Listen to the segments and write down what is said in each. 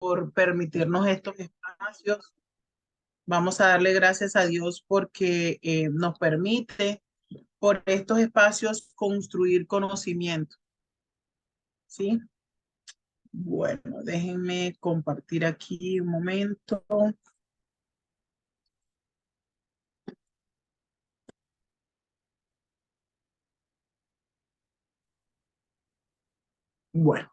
por permitirnos estos espacios. Vamos a darle gracias a Dios porque nos permite por estos espacios construir conocimiento, ¿sí? Bueno, déjenme compartir aquí un momento. Bueno,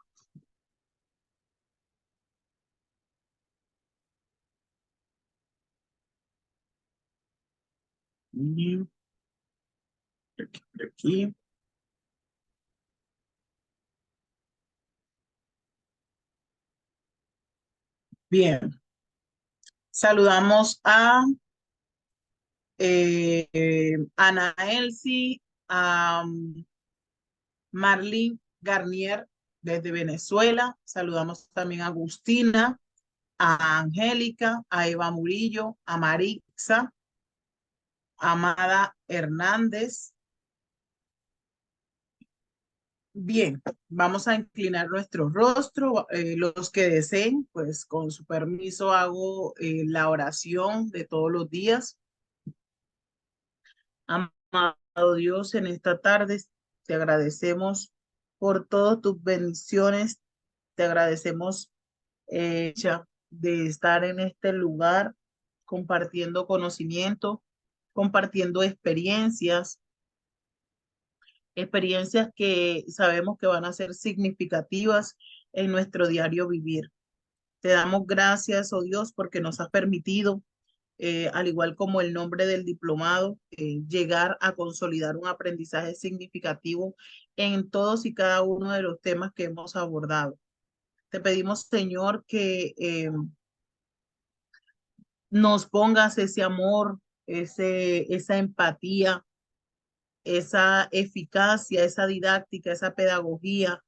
y por aquí. Bien, saludamos a Ana Elsie, a Marlene Garnier desde Venezuela. Saludamos también a Agustina, a Angélica, a Eva Murillo, a Marixa, a Amada Hernández. Bien, vamos a inclinar nuestro rostro. Los que deseen, pues con su permiso hago la oración de todos los días. Amado Dios, en esta tarde te agradecemos por todas tus bendiciones. Te agradecemos de estar en este lugar compartiendo conocimiento, compartiendo experiencias que sabemos que van a ser significativas en nuestro diario vivir. Te damos gracias, oh Dios, porque nos has permitido, al igual como el nombre del diplomado, llegar a consolidar un aprendizaje significativo en todos y cada uno de los temas que hemos abordado. Te pedimos, Señor, que nos pongas ese amor, esa empatía, esa eficacia, esa didáctica, esa pedagogía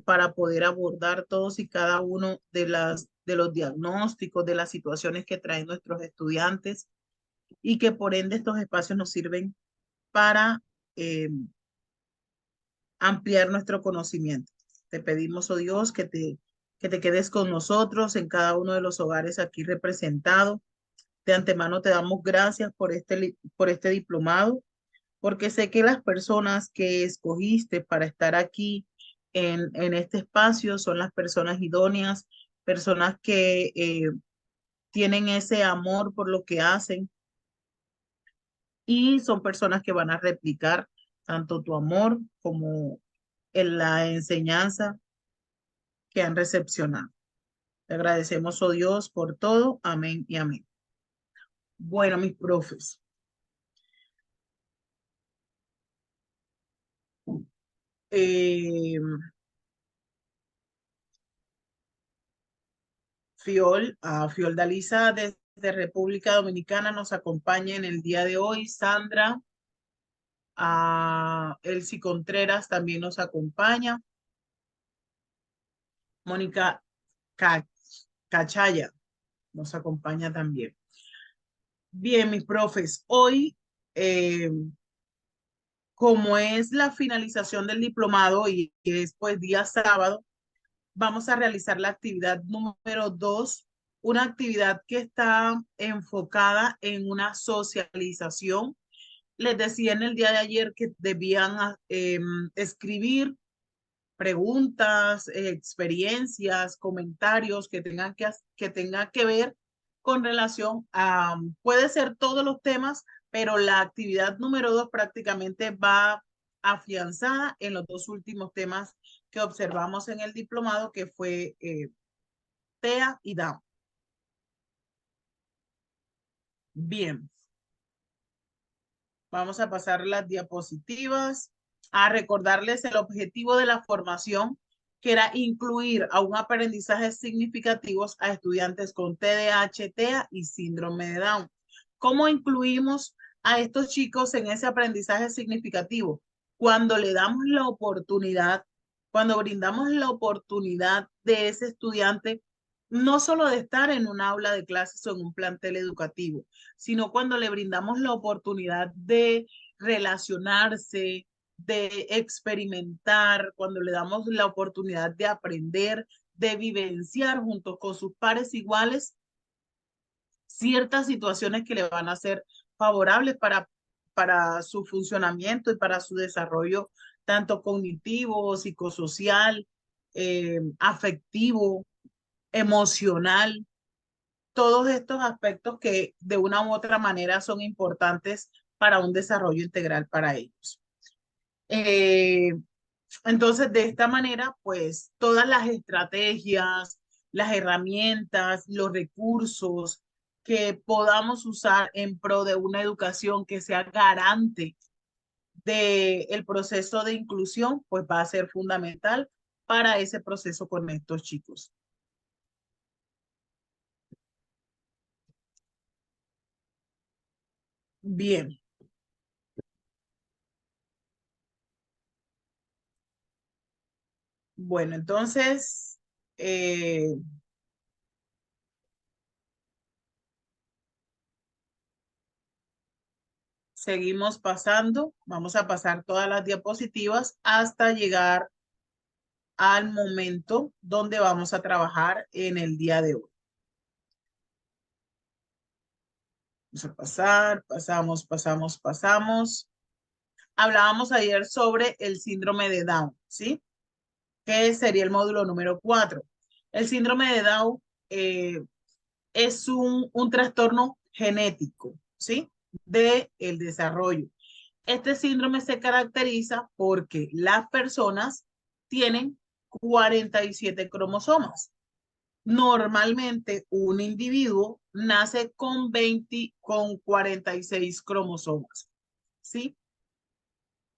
para poder abordar todos y cada uno de los diagnósticos, de las situaciones que traen nuestros estudiantes y que por ende estos espacios nos sirven para ampliar nuestro conocimiento. Te pedimos, oh Dios, que te quedes con nosotros en cada uno de los hogares aquí representados. De antemano te damos gracias por este diplomado, porque sé que las personas que escogiste para estar aquí en este espacio son las personas idóneas, personas que tienen ese amor por lo que hacen y son personas que van a replicar tanto tu amor como en la enseñanza que han recepcionado. Te agradecemos, oh Dios, por todo. Amén y amén. Bueno, mis profes. Eh, Fiol Dalisa desde República Dominicana nos acompaña en el día de hoy. Sandra, Elsie Contreras también nos acompaña. Mónica Cachaya nos acompaña también. Bien, mis profes, hoy, como es la finalización del diplomado y que es pues día sábado, vamos a realizar la actividad número 2, una actividad que está enfocada en una socialización. Les decía en el día de ayer que debían escribir preguntas, experiencias, comentarios que tengan que ver con relación a, puede ser todos los temas, pero la actividad número 2 prácticamente va afianzada en los dos últimos temas que observamos en el diplomado, que fue TEA y DAO. Bien, vamos a pasar las diapositivas, a recordarles el objetivo de la formación, que era incluir a un aprendizaje significativos a estudiantes con TDAH, TEA y síndrome de Down. ¿Cómo incluimos a estos chicos en ese aprendizaje significativo? Cuando le damos la oportunidad, cuando brindamos la oportunidad de ese estudiante, no solo de estar en un aula de clases o en un plantel educativo, sino cuando le brindamos la oportunidad de relacionarse, de experimentar, cuando le damos la oportunidad de aprender, de vivenciar junto con sus pares iguales ciertas situaciones que le van a ser favorables para su funcionamiento y para su desarrollo, tanto cognitivo, psicosocial, afectivo, emocional, todos estos aspectos que de una u otra manera son importantes para un desarrollo integral para ellos. Eh, entonces, de esta manera, pues todas las estrategias, las herramientas, los recursos que podamos usar en pro de una educación que sea garante del proceso de inclusión, pues va a ser fundamental para ese proceso con estos chicos. Bien. Bueno, entonces, seguimos pasando. Vamos a pasar todas las diapositivas hasta llegar al momento donde vamos a trabajar en el día de hoy. Vamos a pasar, pasamos. Hablábamos ayer sobre el síndrome de Down, ¿sí? Que sería el módulo número 4. El síndrome de Down es un trastorno genético, ¿sí? De el desarrollo. Este síndrome se caracteriza porque las personas tienen 47 cromosomas. Normalmente un individuo nace con 46 cromosomas, ¿sí?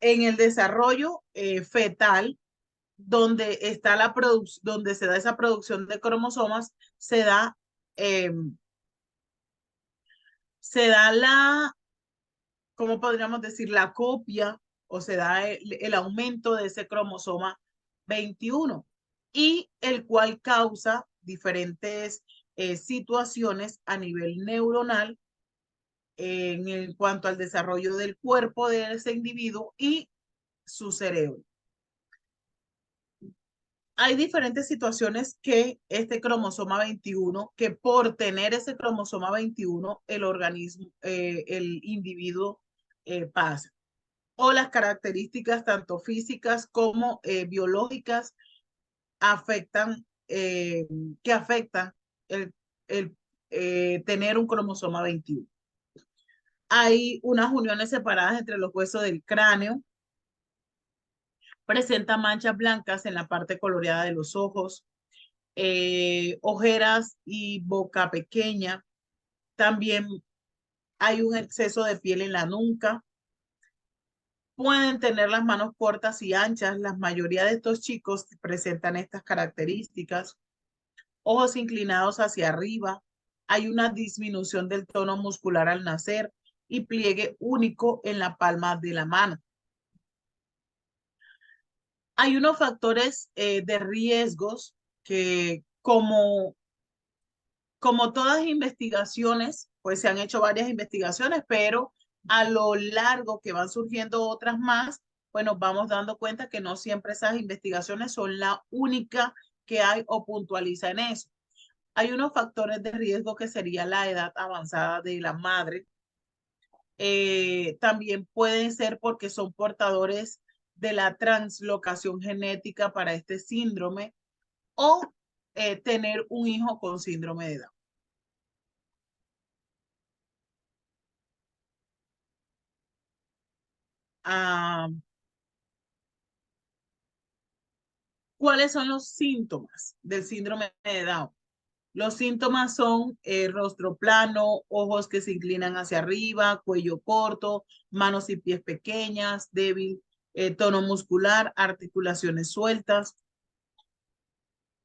En el desarrollo fetal, donde está donde se da esa producción de cromosomas, eh, se da ¿cómo podríamos decir? La copia o se da el aumento de ese cromosoma 21 y el cual causa diferentes situaciones a nivel neuronal en cuanto al desarrollo del cuerpo de ese individuo y su cerebro. Hay diferentes situaciones que este cromosoma 21, que por tener ese cromosoma 21, el organismo, el individuo pasa. O las características tanto físicas como biológicas afectan, que afectan el, el tener un cromosoma 21. Hay unas uniones separadas entre los huesos del cráneo, presenta manchas blancas en la parte coloreada de los ojos, ojeras y boca pequeña. También hay un exceso de piel en la nuca. Pueden tener las manos cortas y anchas. La mayoría de estos chicos presentan estas características. Ojos inclinados hacia arriba. Hay una disminución del tono muscular al nacer y pliegue único en la palma de la mano. Hay unos factores de riesgos que como todas investigaciones, pues se han hecho varias investigaciones, pero a lo largo que van surgiendo otras más, pues nos vamos dando cuenta que no siempre esas investigaciones son la única que hay o puntualiza en eso. Hay unos factores de riesgo que sería la edad avanzada de la madre. También pueden ser porque son portadores de la translocación genética para este síndrome o tener un hijo con síndrome de Down. Ah, ¿cuáles son los síntomas del síndrome de Down? Los síntomas son rostro plano, ojos que se inclinan hacia arriba, cuello corto, manos y pies pequeñas, débil tono muscular, articulaciones sueltas.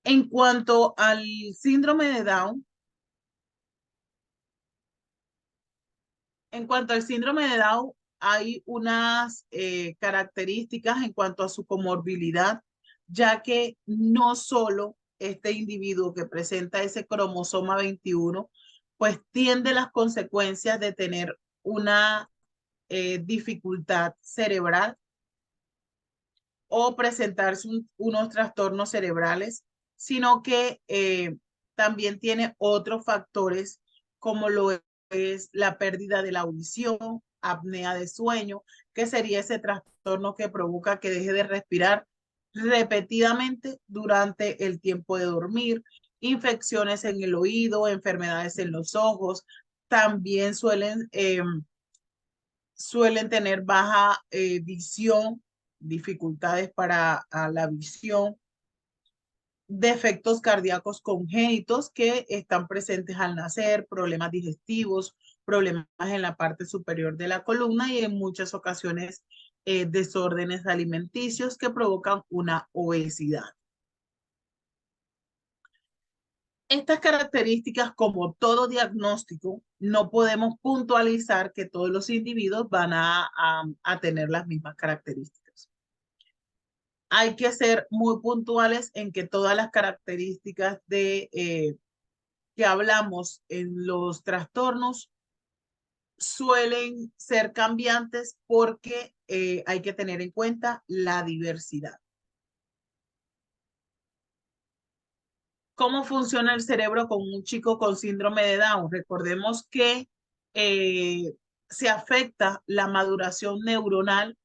En cuanto al síndrome de Down, en cuanto al síndrome de Down, hay unas características en cuanto a su comorbilidad, ya que no solo este individuo que presenta ese cromosoma 21, pues tiende las consecuencias de tener una dificultad cerebral o presentarse unos trastornos cerebrales, sino que también tiene otros factores como lo es la pérdida de la audición, apnea de sueño, que sería ese trastorno que provoca que deje de respirar repetidamente durante el tiempo de dormir, infecciones en el oído, enfermedades en los ojos, también suelen tener baja visión, dificultades para la visión, defectos cardíacos congénitos que están presentes al nacer, problemas digestivos, problemas en la parte superior de la columna y en muchas ocasiones desórdenes alimenticios que provocan una obesidad. Estas características, como todo diagnóstico, no podemos puntualizar que todos los individuos van a tener las mismas características. Hay que ser muy puntuales en que todas las características que hablamos en los trastornos suelen ser cambiantes porque hay que tener en cuenta la diversidad. ¿Cómo funciona el cerebro con un chico con síndrome de Down? Recordemos que se afecta la maduración neuronal,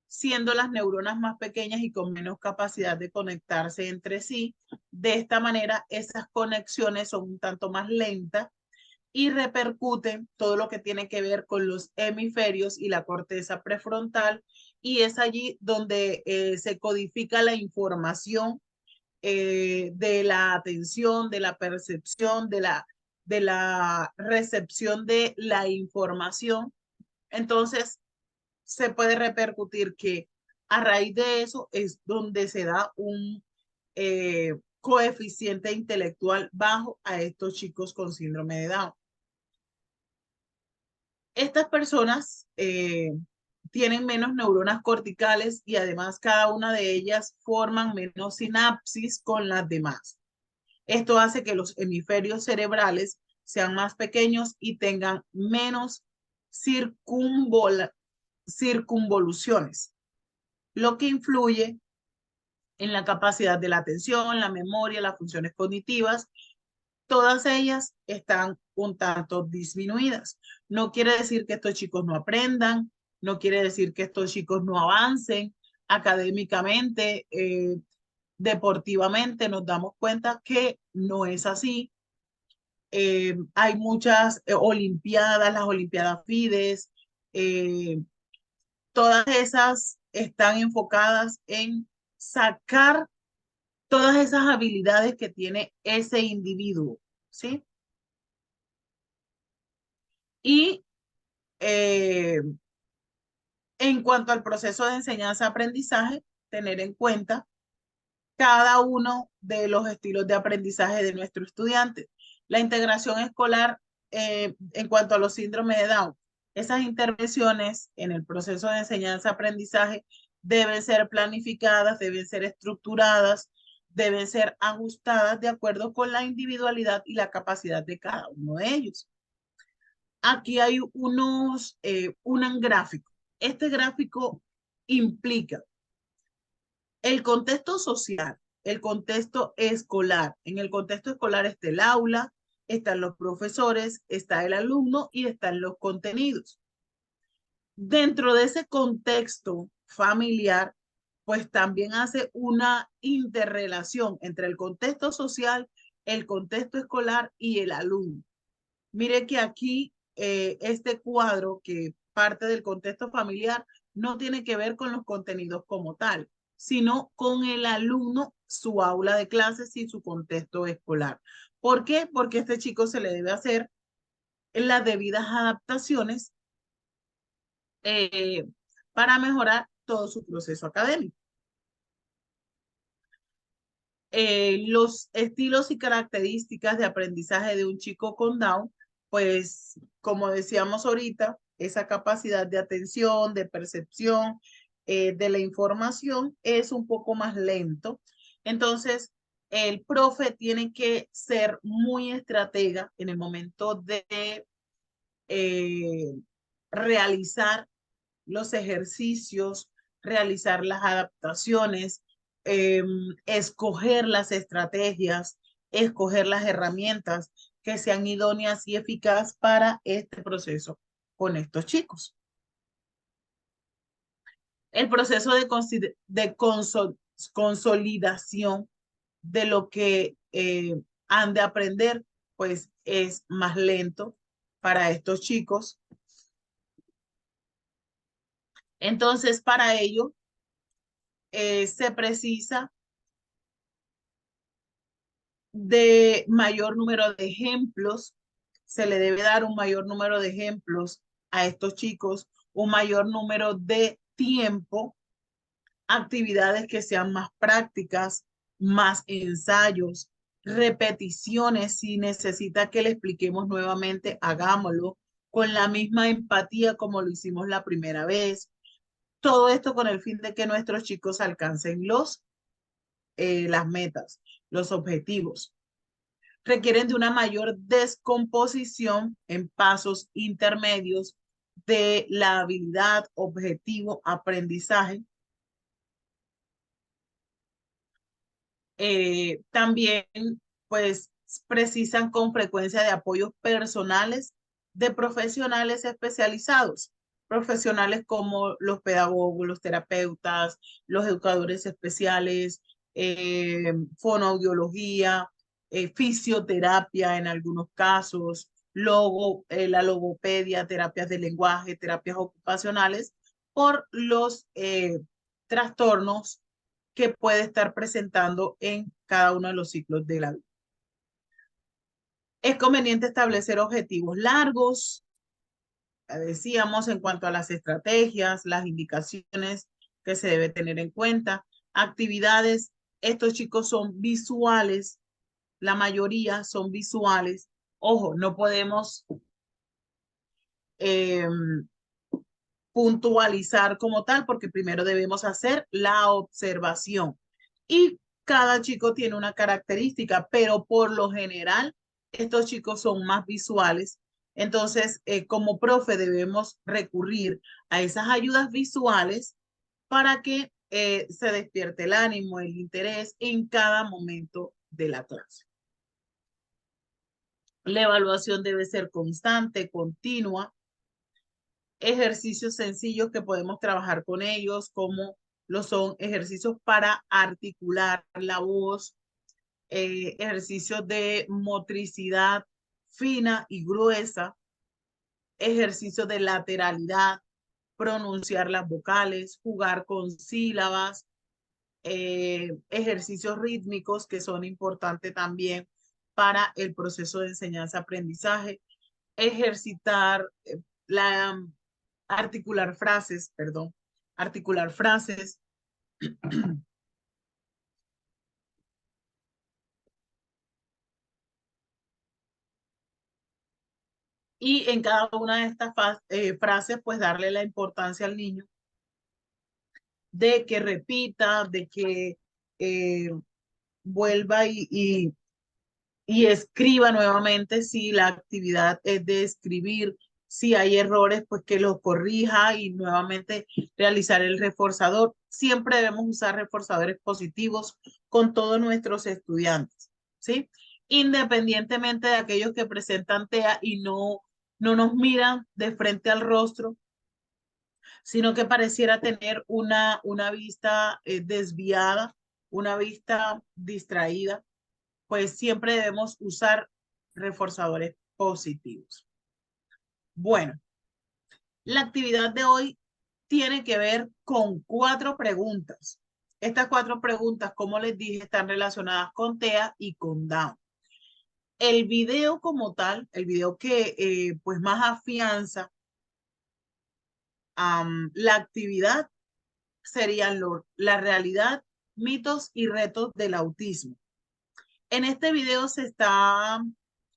siendo las neuronas más pequeñas y con menos capacidad de conectarse entre sí. De esta manera, esas conexiones son un tanto más lentas y repercuten todo lo que tiene que ver con los hemisferios y la corteza prefrontal, y es allí donde se codifica la información de la atención, de la percepción, de la recepción de la información. Entonces, se puede repercutir que a raíz de eso es donde se da un coeficiente intelectual bajo a estos chicos con síndrome de Down. Estas personas tienen menos neuronas corticales y además cada una de ellas forman menos sinapsis con las demás. Esto hace que los hemisferios cerebrales sean más pequeños y tengan menos circunvoluciones, lo que influye en la capacidad de la atención, la memoria, las funciones cognitivas. Todas ellas están un tanto disminuidas. No quiere decir que estos chicos no aprendan, no quiere decir que estos chicos no avancen académicamente, deportivamente. Nos damos cuenta que no es así. Hay muchas olimpiadas, las olimpiadas FIDES, eh, todas esas están enfocadas en sacar todas esas habilidades que tiene ese individuo, ¿sí? Y eh, en cuanto al proceso de enseñanza-aprendizaje, tener en cuenta cada uno de los estilos de aprendizaje de nuestro estudiante. La integración escolar en cuanto a los síndromes de Down, esas intervenciones en el proceso de enseñanza-aprendizaje deben ser planificadas, deben ser estructuradas, deben ser ajustadas de acuerdo con la individualidad y la capacidad de cada uno de ellos. Aquí hay un gráfico. Este gráfico implica el contexto social, el contexto escolar. En el contexto escolar está el aula, están los profesores, está el alumno y están los contenidos. Dentro de ese contexto familiar, pues también hace una interrelación entre el contexto social, el contexto escolar y el alumno. Mire que aquí este cuadro que parte del contexto familiar no tiene que ver con los contenidos como tal, sino con el alumno, su aula de clases y su contexto escolar. ¿Por qué? Porque a este chico se le debe hacer las debidas adaptaciones eh, para mejorar todo su proceso académico. Los estilos y características de aprendizaje de un chico con Down, pues como decíamos ahorita, esa capacidad de atención, de percepción de la información es un poco más lento. Entonces, el profe tiene que ser muy estratega en el momento de eh, realizar los ejercicios, realizar las adaptaciones, escoger las estrategias, escoger las herramientas que sean idóneas y eficaces para este proceso con estos chicos. El proceso de consolidación de lo que han de aprender, pues es más lento para estos chicos. Entonces, para ello, se precisa de mayor número de ejemplos, se le debe dar un mayor número de ejemplos a estos chicos, un mayor número de tiempo, actividades que sean más prácticas, más ensayos, repeticiones. Si necesita que le expliquemos nuevamente, hagámoslo con la misma empatía como lo hicimos la primera vez. Todo esto con el fin de que nuestros chicos alcancen las metas, los objetivos. Requieren de una mayor descomposición en pasos intermedios de la habilidad, objetivo, aprendizaje. También, pues, precisan con frecuencia de apoyos personales de profesionales especializados, profesionales como los pedagogos, los terapeutas, los educadores especiales, fonoaudiología, fisioterapia en algunos casos, la logopedia, terapias de lenguaje, terapias ocupacionales, por los trastornos que puede estar presentando en cada uno de los ciclos de la vida. Es conveniente establecer objetivos largos, decíamos, en cuanto a las estrategias, las indicaciones que se debe tener en cuenta, actividades. Estos chicos son visuales, la mayoría son visuales. Ojo, no podemos eh, puntualizar como tal, porque primero debemos hacer la observación. Y cada chico tiene una característica, pero por lo general estos chicos son más visuales. Entonces, como profe debemos recurrir a esas ayudas visuales para que se despierte el ánimo, el interés en cada momento de la clase. La evaluación debe ser constante, continua. Ejercicios sencillos que podemos trabajar con ellos, como lo son ejercicios para articular la voz, ejercicios de motricidad fina y gruesa, ejercicios de lateralidad, pronunciar las vocales, jugar con sílabas, ejercicios rítmicos que son importantes también para el proceso de enseñanza-aprendizaje, ejercitar la articular frases, perdón, articular frases. Y en cada una de estas frases, pues darle la importancia al niño de que repita, de que eh, vuelva y escriba nuevamente si la actividad es de escribir, si hay errores, pues que los corrija y nuevamente realizar el reforzador. Siempre debemos usar reforzadores positivos con todos nuestros estudiantes, ¿sí? Independientemente de aquellos que presentan TEA y no nos miran de frente al rostro, sino que pareciera tener una vista desviada, una vista distraída, pues siempre debemos usar reforzadores positivos. Bueno, la actividad de hoy tiene que ver con 4 preguntas. Estas 4 preguntas, como les dije, están relacionadas con TEA y con Down. El video como tal, el video que pues más afianza la actividad, serían la realidad, mitos y retos del autismo. En este video se está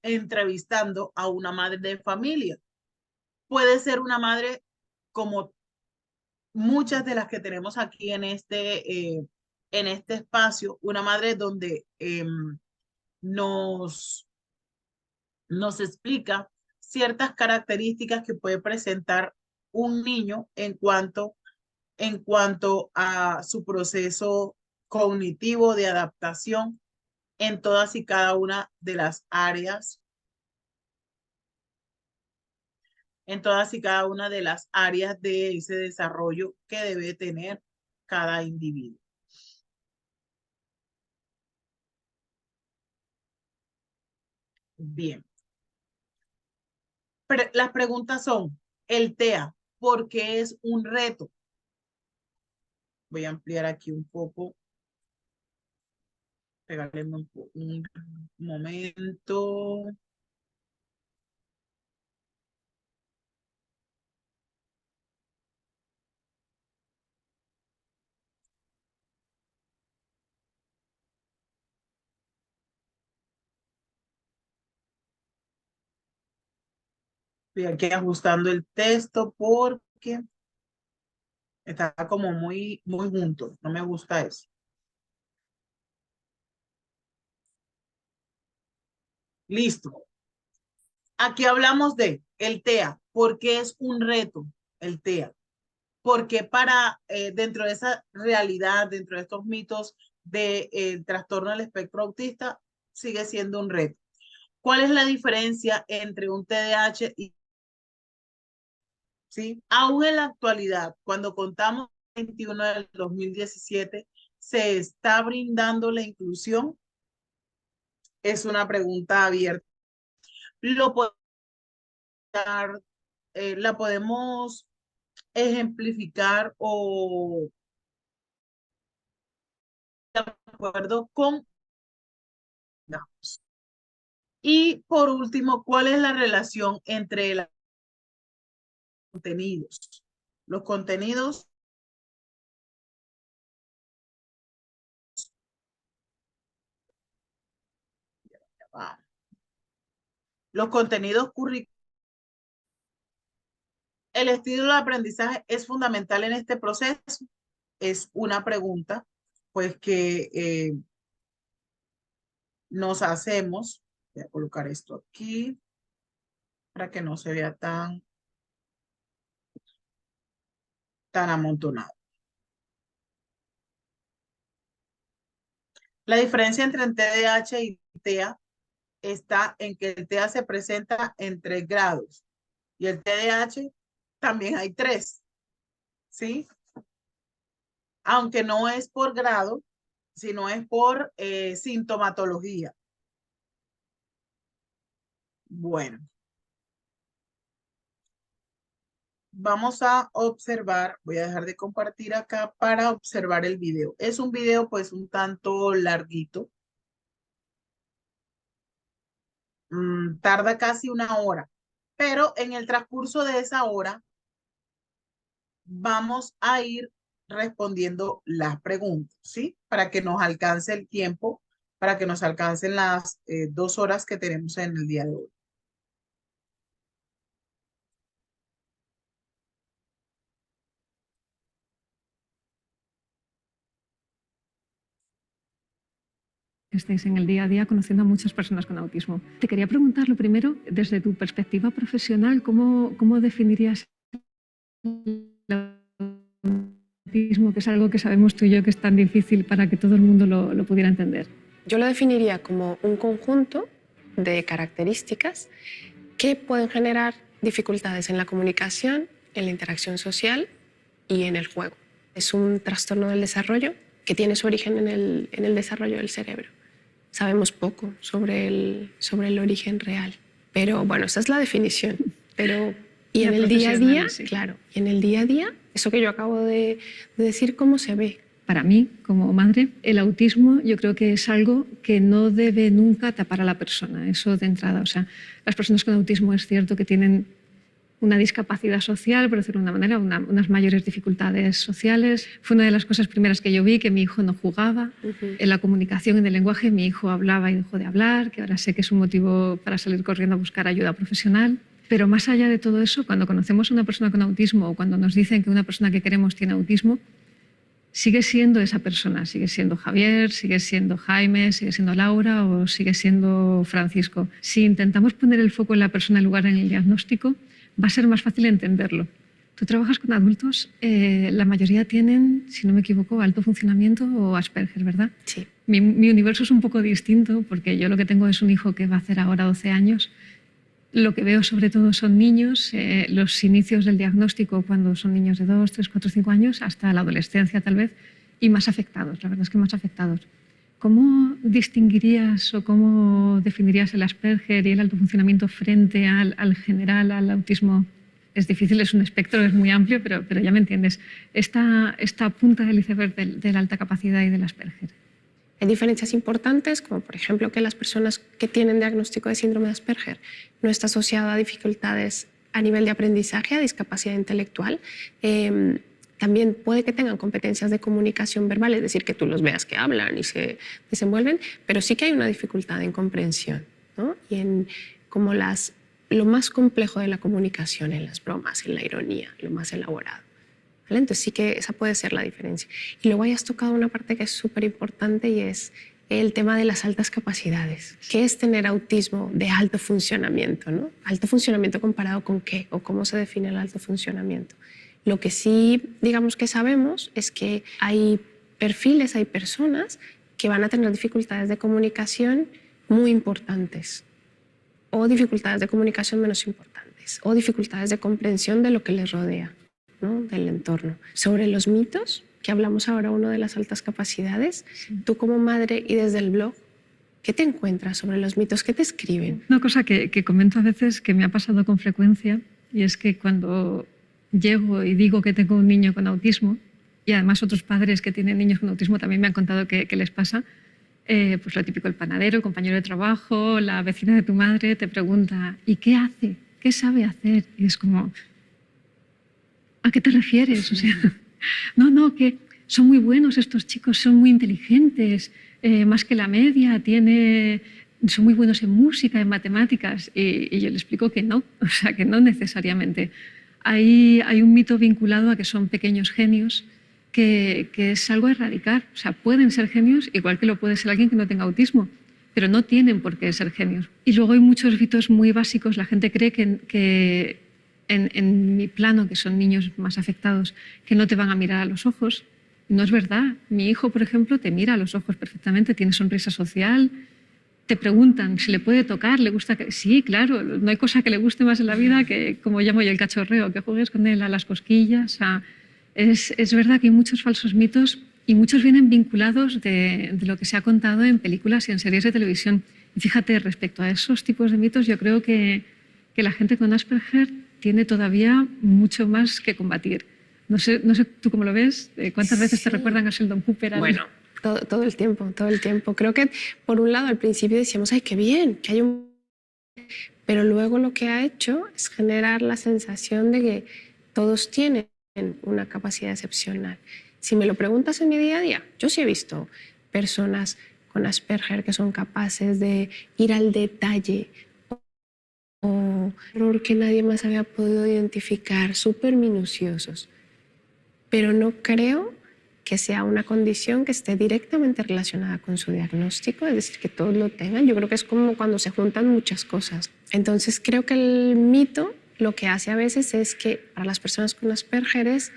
entrevistando a una madre de familia. Puede ser una madre como muchas de las que tenemos aquí en este espacio, una madre donde nos, nos explica ciertas características que puede presentar un niño en cuanto a su proceso cognitivo, de adaptación en todas y cada una de las áreas, en todas y cada una de las áreas de ese desarrollo que debe tener cada individuo. Bien. Las preguntas son, el TEA, ¿por qué es un reto? Voy a ampliar aquí un poco. Pegarle un momento. Estoy aquí ajustando el texto porque está como muy junto. No me gusta eso. Listo. Aquí hablamos de el TEA. ¿Por qué es un reto el TEA? Porque dentro de esa realidad, dentro de estos mitos del trastorno del espectro autista, sigue siendo un reto. ¿Cuál es la diferencia entre un TDAH y ¿sí? Aún en la actualidad, cuando contamos 21 del 2017, ¿se está brindando la inclusión? Es una pregunta abierta. Lo podemos dar, la podemos ejemplificar o de acuerdo con. Y por último, ¿cuál es la relación entre los contenidos? Los contenidos, los contenidos curriculares. ¿El estilo de aprendizaje es fundamental en este proceso? Es una pregunta, pues, que nos hacemos. Voy a colocar esto aquí para que no se vea tan amontonado. La diferencia entre el TDAH y TEA está en que el TEA se presenta en 3 grados y el TDAH también hay 3, ¿sí? Aunque no es por grado, sino es por sintomatología. Bueno. Vamos a observar, voy a dejar de compartir acá para observar el video. Es un video pues un tanto larguito. Tarda casi 1 hora, pero en el transcurso de esa hora vamos a ir respondiendo las preguntas, ¿sí? Para que nos alcance el tiempo, para que nos alcancen las 2 horas que tenemos en el día de hoy. Estáis en el día a día conociendo a muchas personas con autismo. Te quería preguntar lo primero, desde tu perspectiva profesional, ¿cómo definirías el autismo, que es algo que sabemos tú y yo que es tan difícil para que todo el mundo lo pudiera entender? Yo lo definiría como un conjunto de características que pueden generar dificultades en la comunicación, en la interacción social y en el juego. Es un trastorno del desarrollo que tiene su origen en el desarrollo del cerebro. Sabemos poco sobre el origen real, pero bueno, esa es la definición. Y en el día a día, sí. Claro, y en el día a día, eso que yo acabo de decir, ¿cómo se ve? Para mí, como madre, el autismo yo creo que es algo que no debe nunca tapar a la persona, eso de entrada. O sea, las personas con autismo es cierto que tienen una discapacidad social, por decirlo de una manera, unas mayores dificultades sociales. Fue una de las cosas primeras que yo vi, que mi hijo no jugaba. En la comunicación, en el lenguaje, mi hijo hablaba y dejó de hablar, que ahora sé que es un motivo para salir corriendo a buscar ayuda profesional. Pero más allá de todo eso, cuando conocemos a una persona con autismo o cuando nos dicen que una persona que queremos tiene autismo, sigue siendo esa persona, sigue siendo Javier, sigue siendo Jaime, sigue siendo Laura o sigue siendo Francisco. Si intentamos poner el foco en la persona en lugar en el diagnóstico, va a ser más fácil entenderlo. Tú trabajas con adultos, la mayoría tienen, si no me equivoco, alto funcionamiento o Asperger, ¿verdad? Sí. Mi universo es un poco distinto porque yo lo que tengo es un hijo que va a hacer ahora 12 años. Lo que veo sobre todo son niños, los inicios del diagnóstico cuando son niños de 2, 3, 4, 5 años, hasta la adolescencia tal vez, y más afectados, la verdad es que más afectados. ¿Cómo distinguirías o cómo definirías el Asperger y el alto funcionamiento frente al general, al autismo? Es difícil, es un espectro, es muy amplio, pero ya me entiendes. Esta punta del iceberg de la alta capacidad y del Asperger. Hay diferencias importantes, como por ejemplo que las personas que tienen diagnóstico de síndrome de Asperger no está asociado a dificultades a nivel de aprendizaje, a discapacidad intelectual. También puede que tengan competencias de comunicación verbal, es decir, que tú los veas que hablan y se desenvuelven, pero sí que hay una dificultad en comprensión, ¿no? Y en como lo más complejo de la comunicación, en las bromas, en la ironía, lo más elaborado. ¿Vale? Entonces sí que esa puede ser la diferencia. Y luego hayas tocado una parte que es súper importante y es el tema de las altas capacidades. ¿Qué es tener autismo de alto funcionamiento, ¿no? ¿Alto funcionamiento comparado con qué? ¿O cómo se define el alto funcionamiento? Lo que sí, digamos que sabemos es que hay perfiles, hay personas que van a tener dificultades de comunicación muy importantes o dificultades de comunicación menos importantes o dificultades de comprensión de lo que les rodea, ¿no? Del entorno. Sobre los mitos, que hablamos ahora, uno de las altas capacidades, sí. Tú como madre y desde el blog, ¿qué te encuentras sobre los mitos? ¿Qué te escriben? Una cosa que comento a veces que me ha pasado con frecuencia y es que cuando llego y digo que tengo un niño con autismo, y además otros padres que tienen niños con autismo también me han contado que les pasa, pues lo típico, el panadero, el compañero de trabajo, la vecina de tu madre te pregunta ¿y qué hace? ¿Qué sabe hacer? Y es como, ¿a qué te refieres? O sea, no, que son muy buenos estos chicos, son muy inteligentes, más que la media, son muy buenos en música, en matemáticas. Y yo le explico que no, o sea, que no necesariamente. Hay un mito vinculado a que son pequeños genios, que es algo a erradicar. O sea, pueden ser genios, igual que lo puede ser alguien que no tenga autismo, pero no tienen por qué ser genios. Y luego hay muchos mitos muy básicos. La gente cree que en mi plano, que son niños más afectados, que no te van a mirar a los ojos. No es verdad. Mi hijo, por ejemplo, te mira a los ojos perfectamente, tiene sonrisa social. Te preguntan si le puede tocar, le gusta que... Sí, claro, no hay cosa que le guste más en la vida que, como llamo yo, el cachorreo, que juegues con él a las cosquillas. Es verdad que hay muchos falsos mitos y muchos vienen vinculados de lo que se ha contado en películas y en series de televisión. Y fíjate, respecto a esos tipos de mitos, yo creo que la gente con Asperger tiene todavía mucho más que combatir. No sé tú cómo lo ves, ¿cuántas veces te recuerdan a Sheldon Cooper? Bueno, todo el tiempo. Creo que por un lado al principio decíamos, ¡ay, qué bien! Que hay un... Pero luego lo que ha hecho es generar la sensación de que todos tienen una capacidad excepcional. Si me lo preguntas en mi día a día, yo sí he visto personas con Asperger que son capaces de ir al detalle, o error que nadie más había podido identificar, súper minuciosos. Pero no creo que sea una condición que esté directamente relacionada con su diagnóstico, es decir, que todos lo tengan. Yo creo que es como cuando se juntan muchas cosas. Entonces creo que el mito lo que hace a veces es que para las personas con Asperger es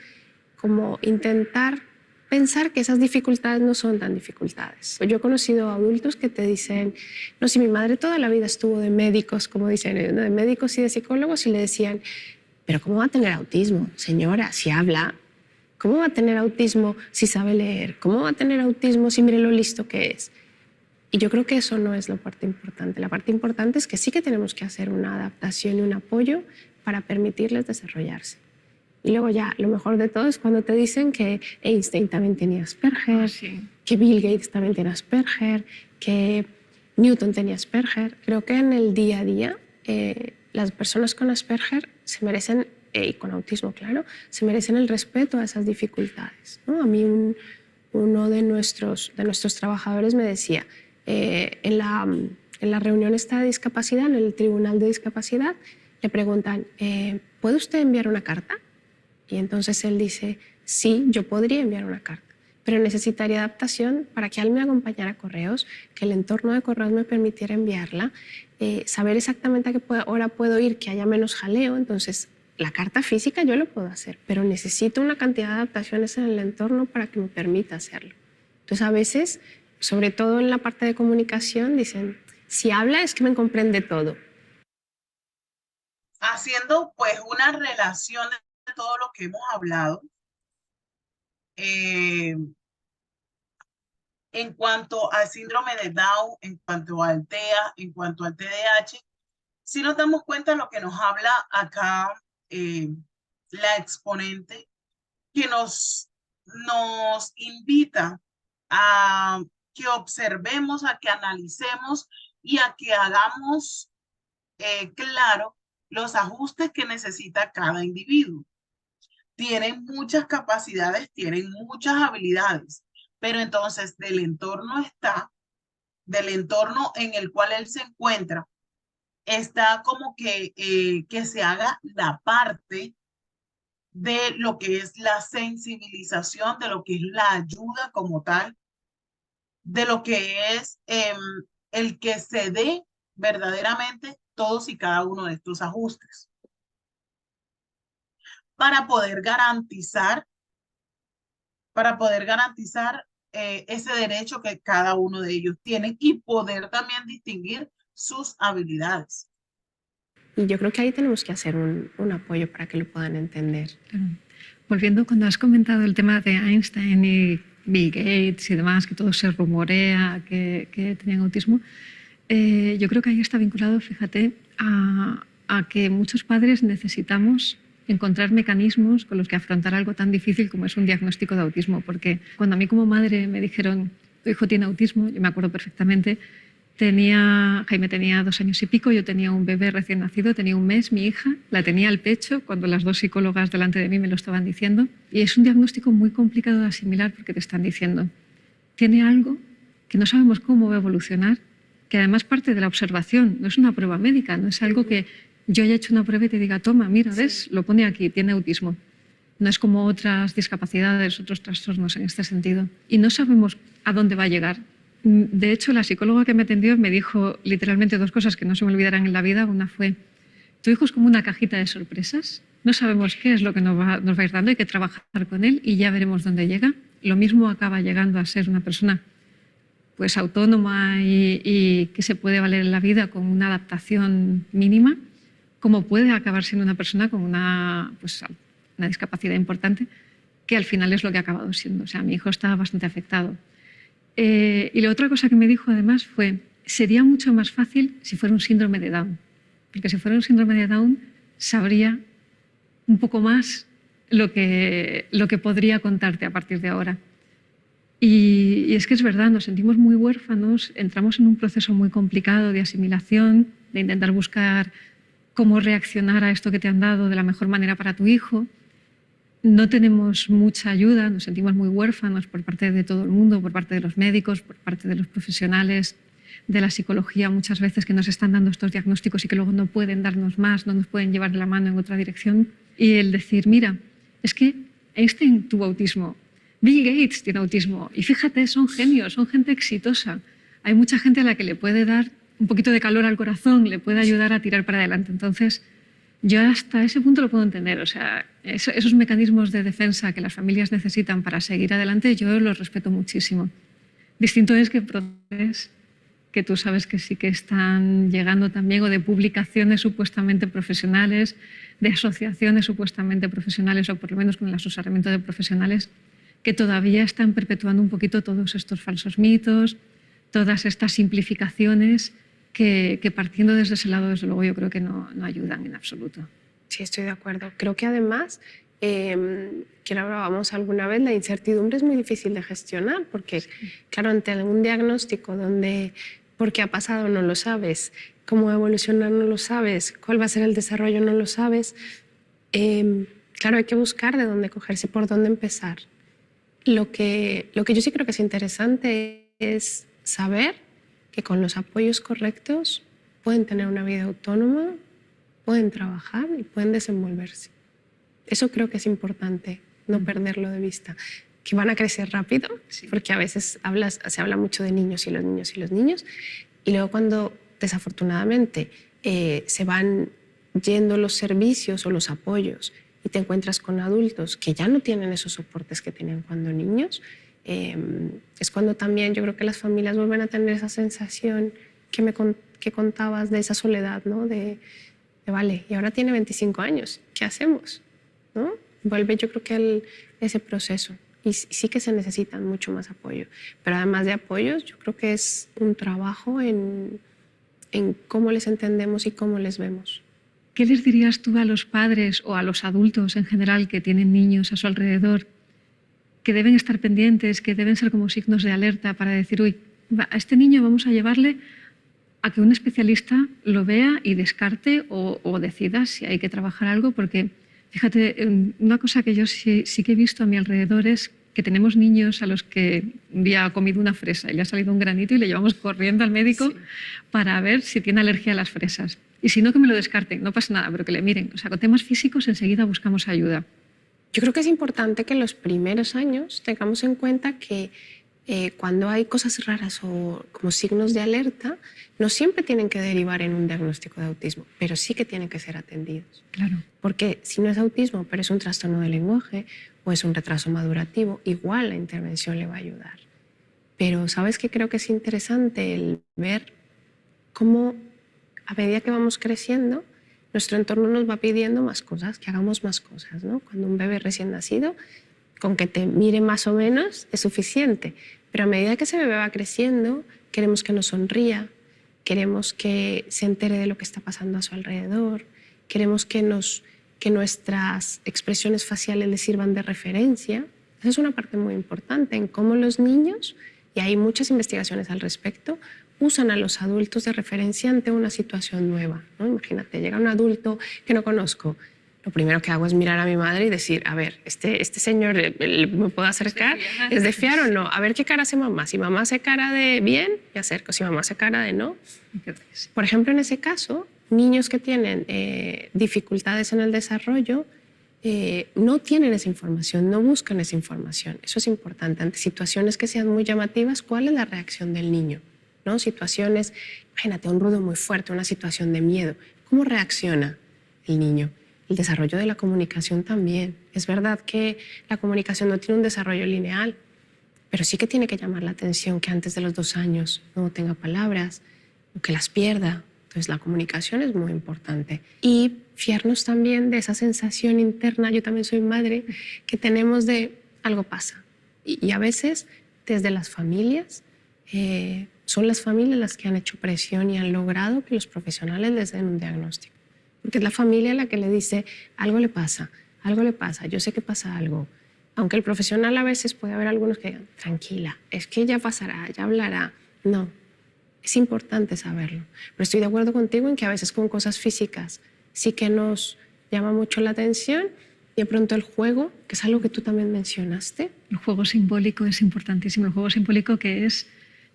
como intentar pensar que esas dificultades no son tan dificultades. Yo he conocido adultos que te dicen, no, si mi madre toda la vida estuvo de médicos, como dicen, de médicos y de psicólogos, y le decían, pero ¿cómo va a tener autismo, señora, si habla? ¿Cómo va a tener autismo si sabe leer? ¿Cómo va a tener autismo si mire lo listo que es? Y yo creo que eso no es la parte importante. La parte importante es que sí que tenemos que hacer una adaptación y un apoyo para permitirles desarrollarse. Y luego ya, lo mejor de todo es cuando te dicen que Einstein también tenía Asperger, sí, que Bill Gates también tiene Asperger, que Newton tenía Asperger. Creo que en el día a día las personas con Asperger se merecen, y con autismo, claro, se merecen el respeto a esas dificultades, ¿no? A mí uno de nuestros trabajadores me decía, en la reunión esta de discapacidad, en el tribunal de discapacidad, le preguntan, ¿puede usted enviar una carta? Y entonces él dice, sí, yo podría enviar una carta, pero necesitaría adaptación para que él me acompañara a correos, que el entorno de correos me permitiera enviarla, saber exactamente a qué hora puedo ir, que haya menos jaleo. Entonces la carta física yo lo puedo hacer, pero necesito una cantidad de adaptaciones en el entorno para que me permita hacerlo. Entonces, a veces, sobre todo en la parte de comunicación, dicen, si habla es que me comprende todo. Haciendo pues una relación de todo lo que hemos hablado, en cuanto al síndrome de Down, en cuanto al TEA, en cuanto al TDAH, si nos damos cuenta de lo que nos habla acá la exponente, que nos invita a que observemos, a que analicemos y a que hagamos claro los ajustes que necesita cada individuo. Tienen muchas capacidades, tienen muchas habilidades, pero entonces del entorno en el cual él se encuentra, está como que se haga la parte de lo que es la sensibilización, de lo que es la ayuda como tal, de lo que es el que se dé verdaderamente todos y cada uno de estos ajustes para poder garantizar ese derecho que cada uno de ellos tiene y poder también distinguir sus habilidades. Y yo creo que ahí tenemos que hacer un apoyo para que lo puedan entender. Claro. Volviendo, cuando has comentado el tema de Einstein y Bill Gates y demás, que todo se rumorea que tenían autismo, yo creo que ahí está vinculado, fíjate, a que muchos padres necesitamos encontrar mecanismos con los que afrontar algo tan difícil como es un diagnóstico de autismo. Porque cuando a mí como madre me dijeron, tu hijo tiene autismo, yo me acuerdo perfectamente, Jaime tenía 2 años y pico, yo tenía un bebé recién nacido, tenía 1 mes, mi hija la tenía al pecho cuando las 2 psicólogas delante de mí me lo estaban diciendo. Y es un diagnóstico muy complicado de asimilar porque te están diciendo, tiene algo que no sabemos cómo va a evolucionar, que además parte de la observación, no es una prueba médica, no es algo que yo haya hecho una prueba y te diga, toma, mira, ¿ves? Lo pone aquí, tiene autismo. No es como otras discapacidades, otros trastornos en este sentido. Y no sabemos a dónde va a llegar. De hecho, la psicóloga que me atendió me dijo literalmente 2 cosas que no se me olvidarán en la vida. Una fue, tu hijo es como una cajita de sorpresas, no sabemos qué es lo que nos va a ir dando, hay que trabajar con él y ya veremos dónde llega. Lo mismo acaba llegando a ser una persona pues autónoma y que se puede valer en la vida con una adaptación mínima, como puede acabar siendo una persona con una discapacidad importante, que al final es lo que ha acabado siendo. O sea, mi hijo está bastante afectado. Y la otra cosa que me dijo además fue, sería mucho más fácil si fuera un síndrome de Down, porque si fuera un síndrome de Down sabría un poco más lo que podría contarte a partir de ahora. Y es que es verdad, nos sentimos muy huérfanos, entramos en un proceso muy complicado de asimilación, de intentar buscar cómo reaccionar a esto que te han dado de la mejor manera para tu hijo. No tenemos mucha ayuda, nos sentimos muy huérfanos por parte de todo el mundo, por parte de los médicos, por parte de los profesionales de la psicología, muchas veces que nos están dando estos diagnósticos y que luego no pueden darnos más, no nos pueden llevar de la mano en otra dirección. Y el decir, mira, es que Einstein tuvo autismo, Bill Gates tiene autismo y fíjate, son genios, son gente exitosa. Hay mucha gente a la que le puede dar un poquito de calor al corazón, le puede ayudar a tirar para adelante. Entonces, yo hasta ese punto lo puedo entender. O sea, esos mecanismos de defensa que las familias necesitan para seguir adelante, yo los respeto muchísimo. Distinto es que procesos que tú sabes que sí que están llegando también, o de publicaciones supuestamente profesionales, de asociaciones supuestamente profesionales, o por lo menos con el asesoramiento de profesionales, que todavía están perpetuando un poquito todos estos falsos mitos, todas estas simplificaciones que partiendo desde ese lado, desde luego, yo creo que no ayudan en absoluto. Sí, estoy de acuerdo. Creo que además, que lo hablábamos alguna vez, la incertidumbre es muy difícil de gestionar porque, claro, ante algún diagnóstico donde por qué ha pasado no lo sabes, cómo va a evolucionar no lo sabes, cuál va a ser el desarrollo no lo sabes, claro, hay que buscar de dónde cogerse, por dónde empezar. Lo que yo sí creo que es interesante es saber que con los apoyos correctos pueden tener una vida autónoma, pueden trabajar y pueden desenvolverse. Eso creo que es importante, no perderlo de vista. Que van a crecer rápido, sí, porque a veces se habla mucho de niños y los niños y los niños, y luego cuando desafortunadamente se van yendo los servicios o los apoyos y te encuentras con adultos que ya no tienen esos soportes que tenían cuando niños, es cuando también yo creo que las familias vuelven a tener esa sensación que contabas de esa soledad, ¿no? De vale, y ahora tiene 25 años, ¿qué hacemos? ¿No? Vuelve yo creo que ese proceso. Y sí que se necesitan mucho más apoyo. Pero además de apoyos, yo creo que es un trabajo en cómo les entendemos y cómo les vemos. ¿Qué les dirías tú a los padres o a los adultos en general que tienen niños a su alrededor, que deben estar pendientes, que deben ser como signos de alerta para decir, uy, a este niño vamos a llevarle a que un especialista lo vea y descarte o decida si hay que trabajar algo? Porque, fíjate, una cosa que yo sí que he visto a mi alrededor es que tenemos niños a los que un día ha comido una fresa y le ha salido un granito y le llevamos corriendo al médico para ver si tiene alergia a las fresas. Y si no, que me lo descarten, no pasa nada, pero que le miren. O sea, con temas físicos enseguida buscamos ayuda. Yo creo que es importante que en los primeros años tengamos en cuenta que cuando hay cosas raras o como signos de alerta, no siempre tienen que derivar en un diagnóstico de autismo, pero sí que tienen que ser atendidos. Claro. Porque si no es autismo, pero es un trastorno del lenguaje o es un retraso madurativo, igual la intervención le va a ayudar. Pero ¿sabes qué? Creo que es interesante el ver cómo a medida que vamos creciendo, nuestro entorno nos va pidiendo más cosas, que hagamos más cosas, ¿no? Cuando un bebé recién nacido, con que te mire más o menos es suficiente. Pero a medida que ese bebé va creciendo, queremos que nos sonría, queremos que se entere de lo que está pasando a su alrededor, queremos que nuestras expresiones faciales le sirvan de referencia. Esa es una parte muy importante en cómo los niños, y hay muchas investigaciones al respecto, usan a los adultos de referencia ante una situación nueva, ¿no? Imagínate, llega un adulto que no conozco. Lo primero que hago es mirar a mi madre y decir, a ver, este señor ¿me puedo acercar? ¿Es de fiar o no? A ver qué cara hace mamá. Si mamá hace cara de bien, me acerco. Si mamá hace cara de no. Por ejemplo, en ese caso, niños que tienen dificultades en el desarrollo no tienen esa información, no buscan esa información. Eso es importante. Ante situaciones que sean muy llamativas, ¿cuál es la reacción del niño? ¿No? Situaciones, imagínate, un ruido muy fuerte, una situación de miedo. ¿Cómo reacciona el niño? El desarrollo de la comunicación también. Es verdad que la comunicación no tiene un desarrollo lineal, pero sí que tiene que llamar la atención que antes de los 2 años no tenga palabras o que las pierda. Entonces la comunicación es muy importante. Y fiarnos también de esa sensación interna, yo también soy madre, que tenemos de algo pasa. Y a veces desde las familias, son las familias las que han hecho presión y han logrado que los profesionales les den un diagnóstico. Porque es la familia la que le dice, algo le pasa, yo sé que pasa algo. Aunque el profesional a veces puede haber algunos que digan, tranquila, es que ya pasará, ya hablará. No, es importante saberlo. Pero estoy de acuerdo contigo en que a veces con cosas físicas sí que nos llama mucho la atención y de pronto el juego, que es algo que tú también mencionaste. El juego simbólico es importantísimo. El juego simbólico que es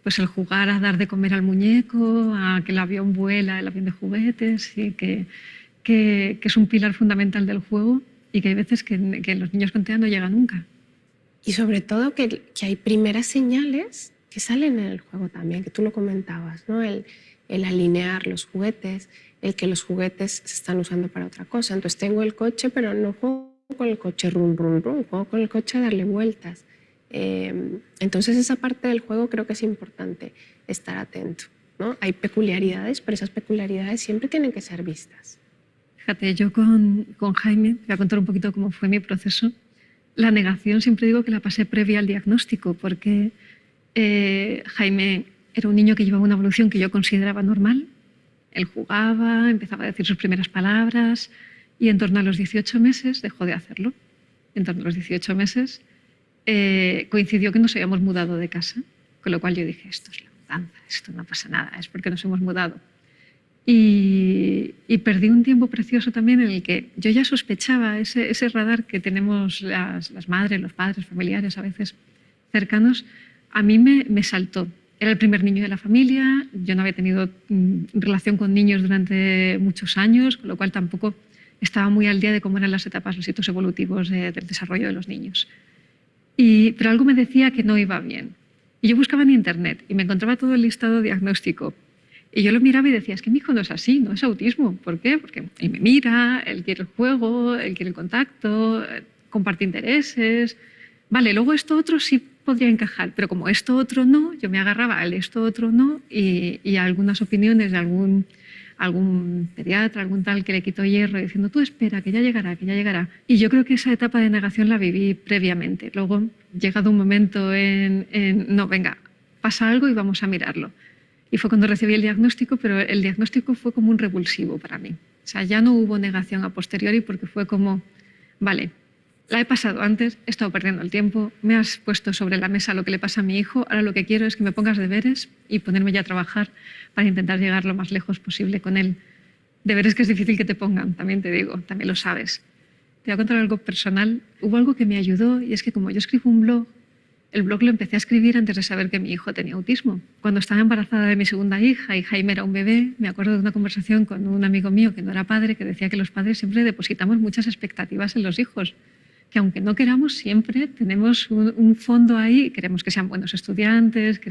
pues el jugar a dar de comer al muñeco, a que el avión vuela, el avión de juguetes, y que es un pilar fundamental del juego y que hay veces que los niños con TEA no llegan nunca. Y sobre todo que hay primeras señales que salen en el juego también, que tú lo comentabas, ¿no? El alinear los juguetes, el que los juguetes se están usando para otra cosa. Entonces tengo el coche, pero no juego con el coche rum, rum, rum, juego con el coche a darle vueltas. Entonces esa parte del juego creo que es importante estar atento, ¿no? Hay peculiaridades, pero esas peculiaridades siempre tienen que ser vistas. Fíjate, yo con Jaime, voy a contar un poquito cómo fue mi proceso. La negación siempre digo que la pasé previa al diagnóstico, porque Jaime era un niño que llevaba una evolución que yo consideraba normal. Él jugaba, empezaba a decir sus primeras palabras y en torno a los 18 meses dejó de hacerlo. En torno a los 18 meses coincidió que nos habíamos mudado de casa, con lo cual yo dije, esto es la mudanza, esto no pasa nada, es porque nos hemos mudado. Y perdí un tiempo precioso también en el que yo ya sospechaba ese radar que tenemos las madres, los padres, familiares a veces cercanos. A mí me saltó. Era el primer niño de la familia, yo no había tenido relación con niños durante muchos años, con lo cual tampoco estaba muy al día de cómo eran las etapas, los hitos evolutivos del desarrollo de los niños. Pero algo me decía que no iba bien. Y yo buscaba en internet y me encontraba todo el listado diagnóstico. Y yo lo miraba y decía, es que mi hijo no es así, no es autismo. ¿Por qué? Porque él me mira, él quiere el juego, él quiere el contacto, comparte intereses. Vale, luego esto otro sí podría encajar, pero como esto otro no, yo me agarraba al esto otro no y a algunas opiniones de algún pediatra, algún tal que le quitó hierro diciendo tú espera, que ya llegará, que ya llegará. Y yo creo que esa etapa de negación la viví previamente. Luego, llegado un momento no, venga, pasa algo y vamos a mirarlo. Y fue cuando recibí el diagnóstico, pero el diagnóstico fue como un revulsivo para mí. O sea, ya no hubo negación a posteriori porque fue como, vale, la he pasado antes, he estado perdiendo el tiempo, me has puesto sobre la mesa lo que le pasa a mi hijo, ahora lo que quiero es que me pongas deberes y ponerme ya a trabajar para intentar llegar lo más lejos posible con él. Deberes que es difícil que te pongan, también te digo, también lo sabes. Te voy a contar algo personal. Hubo algo que me ayudó y es que como yo escribo un blog, el blog lo empecé a escribir antes de saber que mi hijo tenía autismo. Cuando estaba embarazada de mi segunda hija y Jaime era un bebé, me acuerdo de una conversación con un amigo mío que no era padre, que decía que los padres siempre depositamos muchas expectativas en los hijos, que aunque no queramos, siempre tenemos un fondo ahí, queremos que sean buenos estudiantes,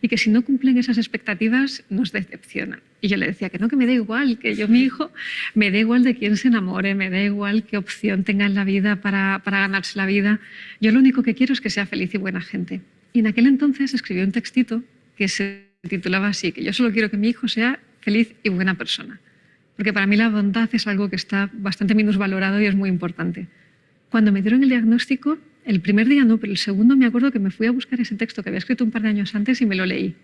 y que si no cumplen esas expectativas nos decepcionan. Y yo le decía que no, que me da igual, que yo, mi hijo, me da igual de quién se enamore, me da igual qué opción tenga en la vida para ganarse la vida. Yo lo único que quiero es que sea feliz y buena gente. Y en aquel entonces escribí un textito que se titulaba así, que yo solo quiero que mi hijo sea feliz y buena persona. Porque para mí la bondad es algo que está bastante minusvalorado y es muy importante. Cuando me dieron el diagnóstico, el primer día no, pero el segundo me acuerdo que me fui a buscar ese texto que había escrito un par de años antes y me lo leí.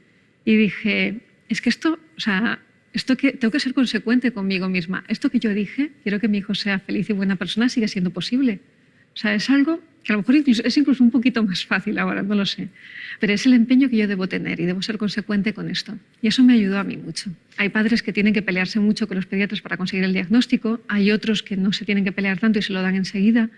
Y dije, es que esto que tengo que ser consecuente conmigo misma. Esto que yo dije, quiero que mi hijo sea feliz y buena persona, sigue siendo posible. O sea, es algo que a lo mejor es incluso un poquito más fácil ahora, no lo sé. Pero es el empeño que yo debo tener y debo ser consecuente con esto. Y eso me ayudó a mí mucho. Hay padres que tienen que pelearse mucho con los pediatras para conseguir el diagnóstico, hay otros que no se tienen que pelear tanto y se lo dan enseguida.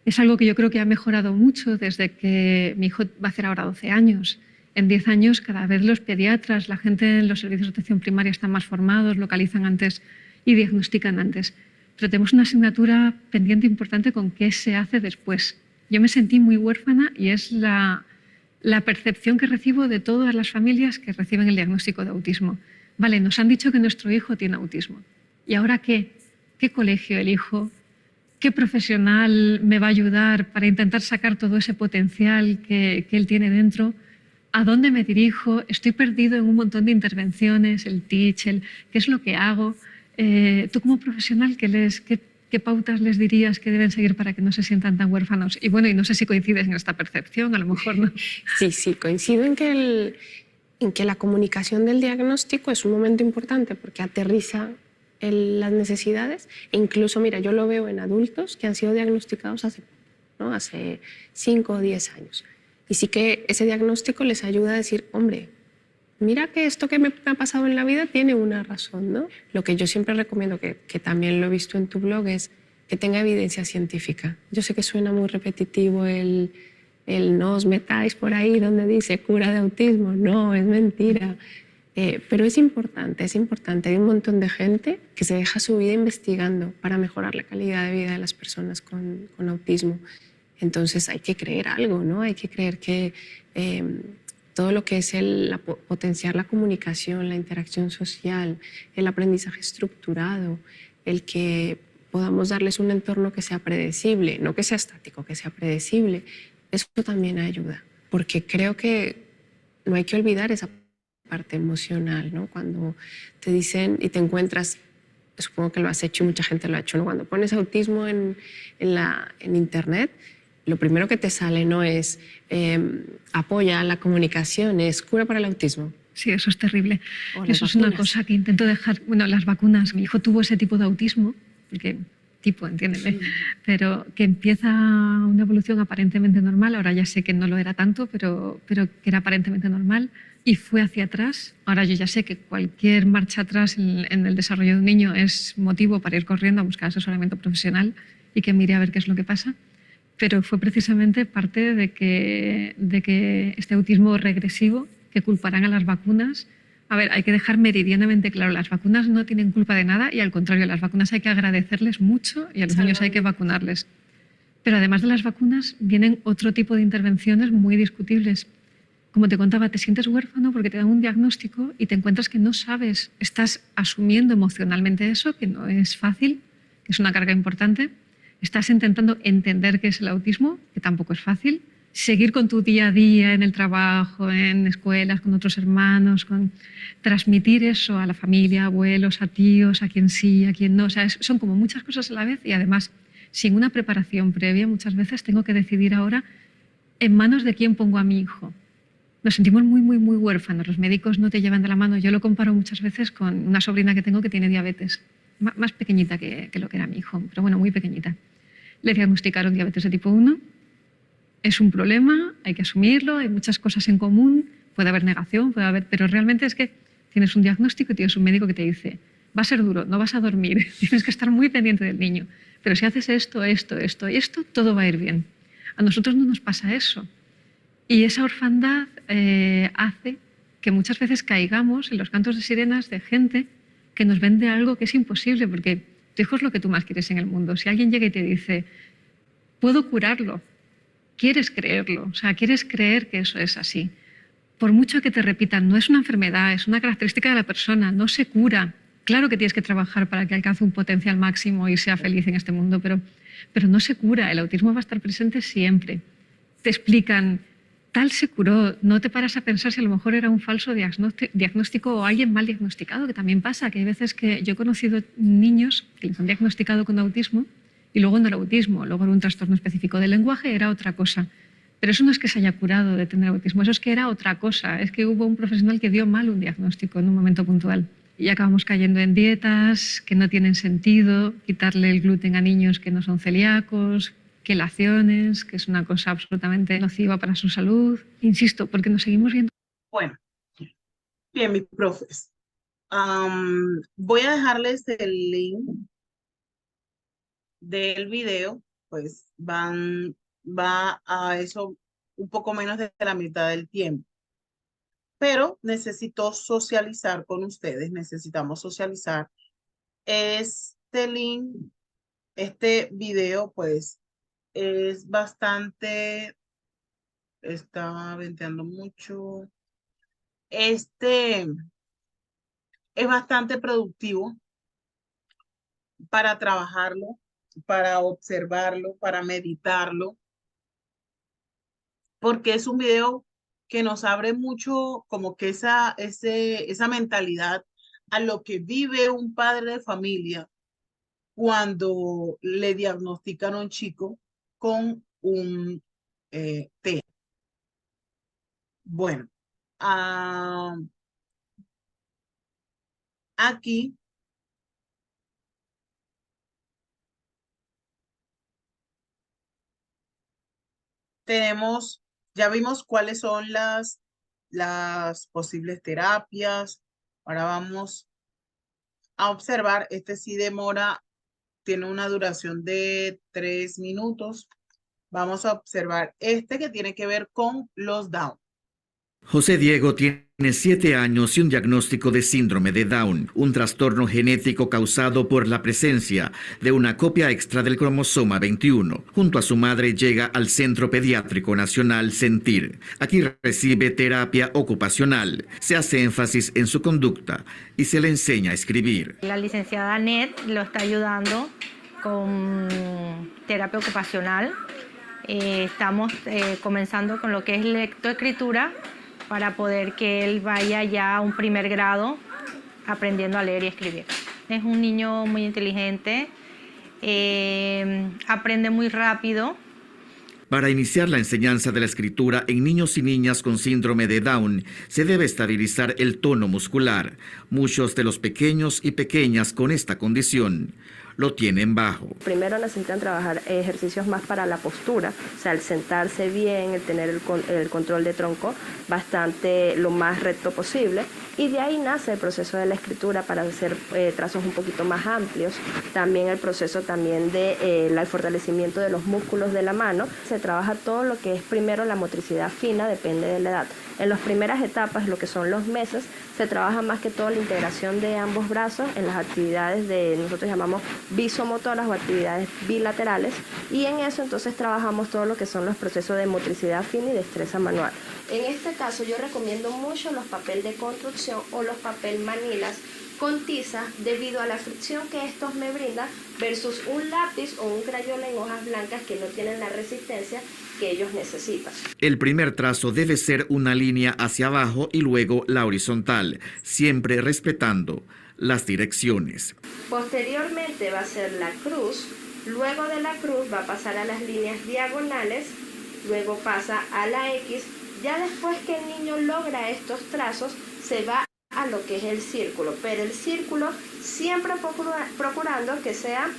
Es algo que yo creo que ha mejorado mucho desde que mi hijo va a hacer ahora 12 años. En 10 años cada vez los pediatras, la gente en los servicios de atención primaria están más formados, localizan antes y diagnostican antes. Pero tenemos una asignatura pendiente importante con qué se hace después. Yo me sentí muy huérfana y es la percepción que recibo de todas las familias que reciben el diagnóstico de autismo. Vale, nos han dicho que nuestro hijo tiene autismo. ¿Y ahora qué? ¿Qué colegio elijo? ¿Qué profesional me va a ayudar para intentar sacar todo ese potencial que él tiene dentro? ¿A dónde me dirijo? Estoy perdido en un montón de intervenciones, el teach, ¿qué es lo que hago? Tú como profesional, ¿qué pautas les dirías que deben seguir para que no se sientan tan huérfanos? Y bueno, y no sé si coincides en esta percepción, a lo mejor no. Sí, coincido en que la comunicación del diagnóstico es un momento importante porque aterriza las necesidades. E incluso, mira, yo lo veo en adultos que han sido diagnosticados hace 5 o 10 años. Y sí que ese diagnóstico les ayuda a decir, hombre, mira que esto que me ha pasado en la vida tiene una razón, ¿no? Lo que yo siempre recomiendo, que también lo he visto en tu blog, es que tenga evidencia científica. Yo sé que suena muy repetitivo el no os metáis por ahí donde dice cura de autismo. No, es mentira. Pero es importante. Hay un montón de gente que se deja su vida investigando para mejorar la calidad de vida de las personas con autismo. Entonces hay que creer algo, ¿no? Hay que creer que todo lo que es potenciar la comunicación, la interacción social, el aprendizaje estructurado, el que podamos darles un entorno que sea predecible, no que sea estático, que sea predecible, eso también ayuda. Porque creo que no hay que olvidar esa parte emocional, ¿no? Cuando te dicen y te encuentras, supongo que lo has hecho y mucha gente lo ha hecho, ¿no? Cuando pones autismo en internet, lo primero que te sale no es apoya la comunicación, es cura para el autismo. Sí, eso es terrible. Eso es una cosa que intento dejar. Bueno, las vacunas, mi hijo tuvo ese tipo de autismo, porque entiéndeme, sí. Pero que empieza una evolución aparentemente normal, ahora ya sé que no lo era tanto, pero que era aparentemente normal, y fue hacia atrás. Ahora yo ya sé que cualquier marcha atrás en el desarrollo de un niño es motivo para ir corriendo a buscar asesoramiento profesional y que mire a ver qué es lo que pasa, pero fue precisamente parte de que este autismo regresivo, que culparán a las vacunas. A ver, hay que dejar meridianamente claro, las vacunas no tienen culpa de nada y al contrario, las vacunas hay que agradecerles mucho y a los niños hay que vacunarles. Pero además de las vacunas vienen otro tipo de intervenciones muy discutibles, como te contaba, te sientes huérfano porque te dan un diagnóstico y te encuentras que no sabes, estás asumiendo emocionalmente eso, que no es fácil, que es una carga importante, estás intentando entender qué es el autismo, que tampoco es fácil, seguir con tu día a día en el trabajo, en escuelas, con otros hermanos, con transmitir eso a la familia, abuelos, a tíos, a quien sí, a quien no. O sea, son como muchas cosas a la vez y además sin una preparación previa muchas veces tengo que decidir ahora en manos de quién pongo a mi hijo. Nos sentimos muy, muy, muy huérfanos. Los médicos no te llevan de la mano. Yo lo comparo muchas veces con una sobrina que tengo que tiene diabetes, más pequeñita que lo que era mi hijo, pero bueno, muy pequeñita. Le diagnosticaron diabetes de tipo 1. Es un problema, hay que asumirlo, hay muchas cosas en común, puede haber negación, puede haber, pero realmente es que tienes un diagnóstico y tienes un médico que te dice, va a ser duro, no vas a dormir, tienes que estar muy pendiente del niño, pero si haces esto, esto, esto y esto, todo va a ir bien. A nosotros no nos pasa eso. Y esa orfandad hace que muchas veces caigamos en los cantos de sirenas de gente que nos vende algo que es imposible, porque tu hijo es lo que tú más quieres en el mundo. Si alguien llega y te dice, puedo curarlo, quieres creerlo, o sea, quieres creer que eso es así. Por mucho que te repitan, no es una enfermedad, es una característica de la persona, no se cura. Claro que tienes que trabajar para que alcance un potencial máximo y sea feliz en este mundo, pero no se cura. El autismo va a estar presente siempre. Te explican, tal se curó, no te paras a pensar si a lo mejor era un falso diagnóstico o alguien mal diagnosticado, que también pasa, que hay veces que yo he conocido niños que les han diagnosticado con autismo y luego no era autismo, luego era un trastorno específico del lenguaje, era otra cosa. Pero eso no es que se haya curado de tener autismo, eso es que era otra cosa, es que hubo un profesional que dio mal un diagnóstico en un momento puntual. Y acabamos cayendo en dietas que no tienen sentido, quitarle el gluten a niños que no son celíacos, quelaciones, que es una cosa absolutamente nociva para su salud. Insisto, porque nos seguimos viendo. Bueno, bien, mis profes. Voy a dejarles el link del video, pues va a eso un poco menos de la mitad del tiempo. Pero necesito socializar con ustedes, necesitamos socializar. Este link, este video, pues es bastante, está venteando mucho. Es bastante productivo para trabajarlo, para observarlo, para meditarlo, porque es un video que nos abre mucho como que esa mentalidad a lo que vive un padre de familia cuando le diagnostican a un chico con un TEA. Bueno, aquí tenemos, ya vimos cuáles son las posibles terapias. Ahora vamos a observar, este sí demora, tiene una duración de 3 minutos. Vamos a observar este que tiene que ver con los Down. José Diego tiene 7 años y un diagnóstico de síndrome de Down, un trastorno genético causado por la presencia de una copia extra del cromosoma 21. Junto a su madre llega al Centro Pediátrico Nacional Sentir. Aquí recibe terapia ocupacional. Se hace énfasis en su conducta y se le enseña a escribir. La licenciada Ned lo está ayudando con terapia ocupacional. Estamos comenzando con lo que es lectoescritura, para poder que él vaya ya a un primer grado aprendiendo a leer y escribir. Es un niño muy inteligente, aprende muy rápido. Para iniciar la enseñanza de la escritura en niños y niñas con síndrome de Down, se debe estabilizar el tono muscular. Muchos de los pequeños y pequeñas con esta condición lo tienen bajo. Primero necesitan trabajar ejercicios más para la postura, o sea, el sentarse bien, el tener el control de tronco bastante lo más recto posible, y de ahí nace el proceso de la escritura para hacer trazos un poquito más amplios. También el proceso también de el fortalecimiento de los músculos de la mano. Se trabaja todo lo que es primero la motricidad fina, depende de la edad. En las primeras etapas, lo que son los meses, se trabaja más que todo la integración de ambos brazos en las actividades de, nosotros llamamos visomotoras o actividades bilaterales, y en eso entonces trabajamos todo lo que son los procesos de motricidad fina y destreza manual. En este caso yo recomiendo mucho los papel de construcción o los papel manilas con tiza debido a la fricción que estos me brindan versus un lápiz o un crayola en hojas blancas que no tienen la resistencia que ellos necesitan. El primer trazo debe ser una línea hacia abajo y luego la horizontal, siempre respetando las direcciones. Posteriormente va a ser la cruz, luego de la cruz va a pasar a las líneas diagonales, luego pasa a la X. Ya después que el niño logra estos trazos, se va a lo que es el círculo, pero el círculo siempre procurando que sea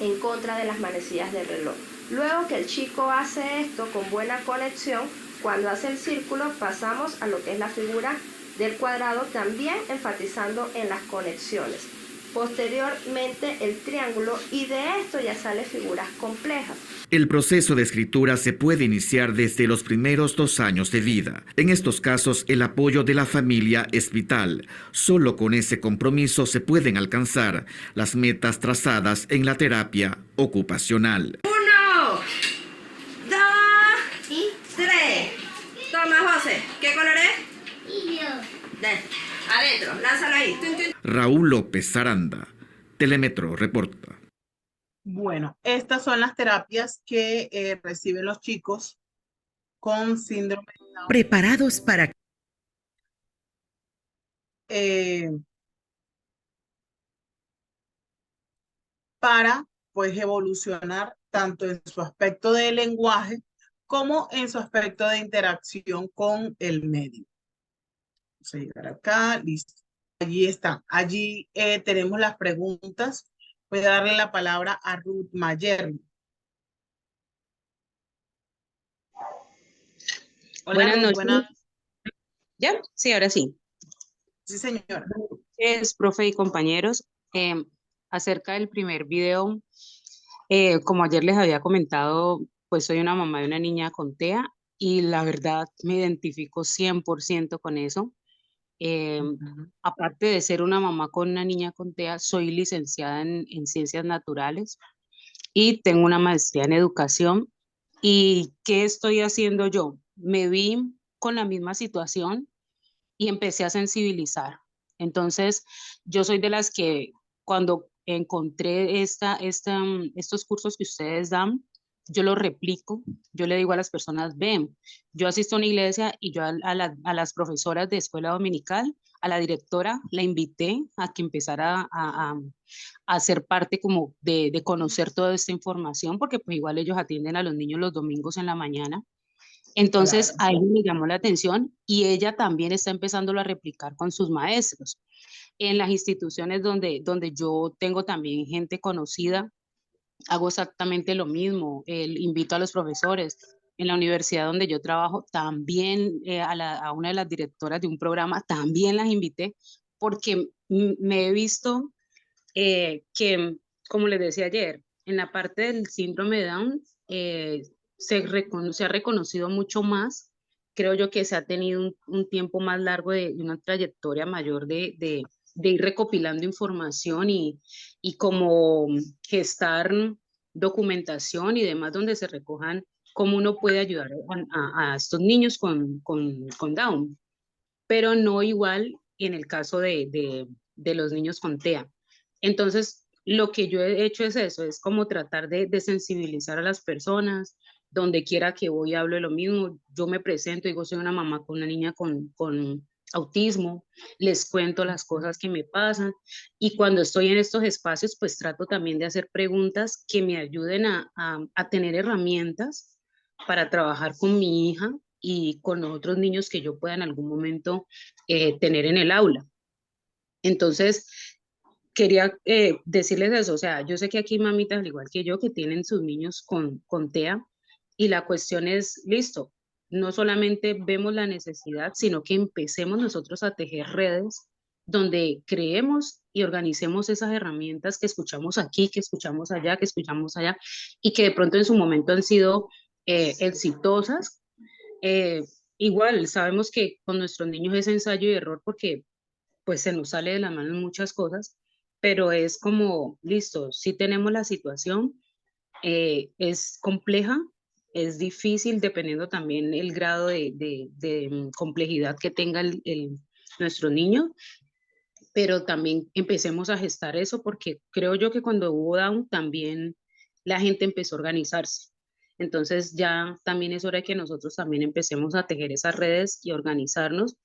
en contra de las manecillas del reloj. Luego que el chico hace esto con buena conexión, cuando hace el círculo pasamos a lo que es la figura del cuadrado, también enfatizando en las conexiones. Posteriormente el triángulo, y de esto ya salen figuras complejas. El proceso de escritura se puede iniciar desde los primeros 2 años de vida. En estos casos, el apoyo de la familia es vital. Solo con ese compromiso se pueden alcanzar las metas trazadas en la terapia ocupacional. 1, 2 y 3. Toma, José. ¿Qué color es? Adentro, lánzalo ahí. Raúl López Aranda, Telemetro reporta. Bueno, estas son las terapias que reciben los chicos con síndrome de Down. Preparados para Para pues evolucionar tanto en su aspecto de lenguaje como en su aspecto de interacción con el medio. Vamos a llegar acá, listo. Allí están. Allí tenemos las preguntas. Voy a darle la palabra a Ruth Mayer. Hola, Buenas Ruth, noches. buenas. ¿Ya? Sí, ahora sí. Sí, señora. Es profe y compañeros. Acerca del primer video, como ayer les había comentado, pues soy una mamá de una niña con TEA y la verdad me identifico 100% con eso. Aparte de ser una mamá con una niña con TEA, soy licenciada en Ciencias Naturales y tengo una maestría en Educación. ¿Y qué estoy haciendo yo? Me vi con la misma situación y empecé a sensibilizar. Entonces, yo soy de las que cuando encontré estos cursos que ustedes dan, yo los replico, yo le digo a las personas, ven, yo asisto a una iglesia y yo a las profesoras de escuela dominical, a la directora, la invité a que empezara a ser parte como de conocer toda esta información, porque pues igual ellos atienden a los niños los domingos en la mañana. Entonces a ella le llamó la atención y ella también está empezando a replicar con sus maestros. En las instituciones donde yo tengo también gente conocida, hago exactamente lo mismo. Invito a los profesores. En la universidad donde yo trabajo, también a una de las directoras de un programa, también las invité porque me he visto que, como les decía ayer, en la parte del síndrome de Down, se ha reconocido mucho más. Creo yo que se ha tenido un tiempo más largo de una trayectoria mayor de ir recopilando información y como gestar documentación y demás donde se recojan cómo uno puede ayudar a estos niños con Down, pero no igual en el caso de los niños con TEA. Entonces, lo que yo he hecho es eso, es como tratar de sensibilizar a las personas. Donde quiera que voy hablo de lo mismo. Yo me presento, digo, soy una mamá con una niña con autismo, les cuento las cosas que me pasan y cuando estoy en estos espacios, pues trato también de hacer preguntas que me ayuden a tener herramientas para trabajar con mi hija y con los otros niños que yo pueda en algún momento tener en el aula. Entonces, quería decirles eso, o sea, yo sé que aquí hay mamitas, al igual que yo, que tienen sus niños con TEA, y la cuestión es, listo, no solamente vemos la necesidad, sino que empecemos nosotros a tejer redes donde creemos y organicemos esas herramientas que escuchamos aquí, que escuchamos allá, que escuchamos allá, y que de pronto en su momento han sido exitosas. Igual, sabemos que con nuestros niños es ensayo y error porque pues se nos sale de la mano muchas cosas, pero es como, listo, sí tenemos la situación, es compleja, es difícil dependiendo también el grado de complejidad que tenga nuestro niño, pero también empecemos a gestar eso porque creo yo que cuando hubo Down también la gente empezó a organizarse. Entonces ya también es hora de que nosotros también empecemos a tejer esas redes y organizarnos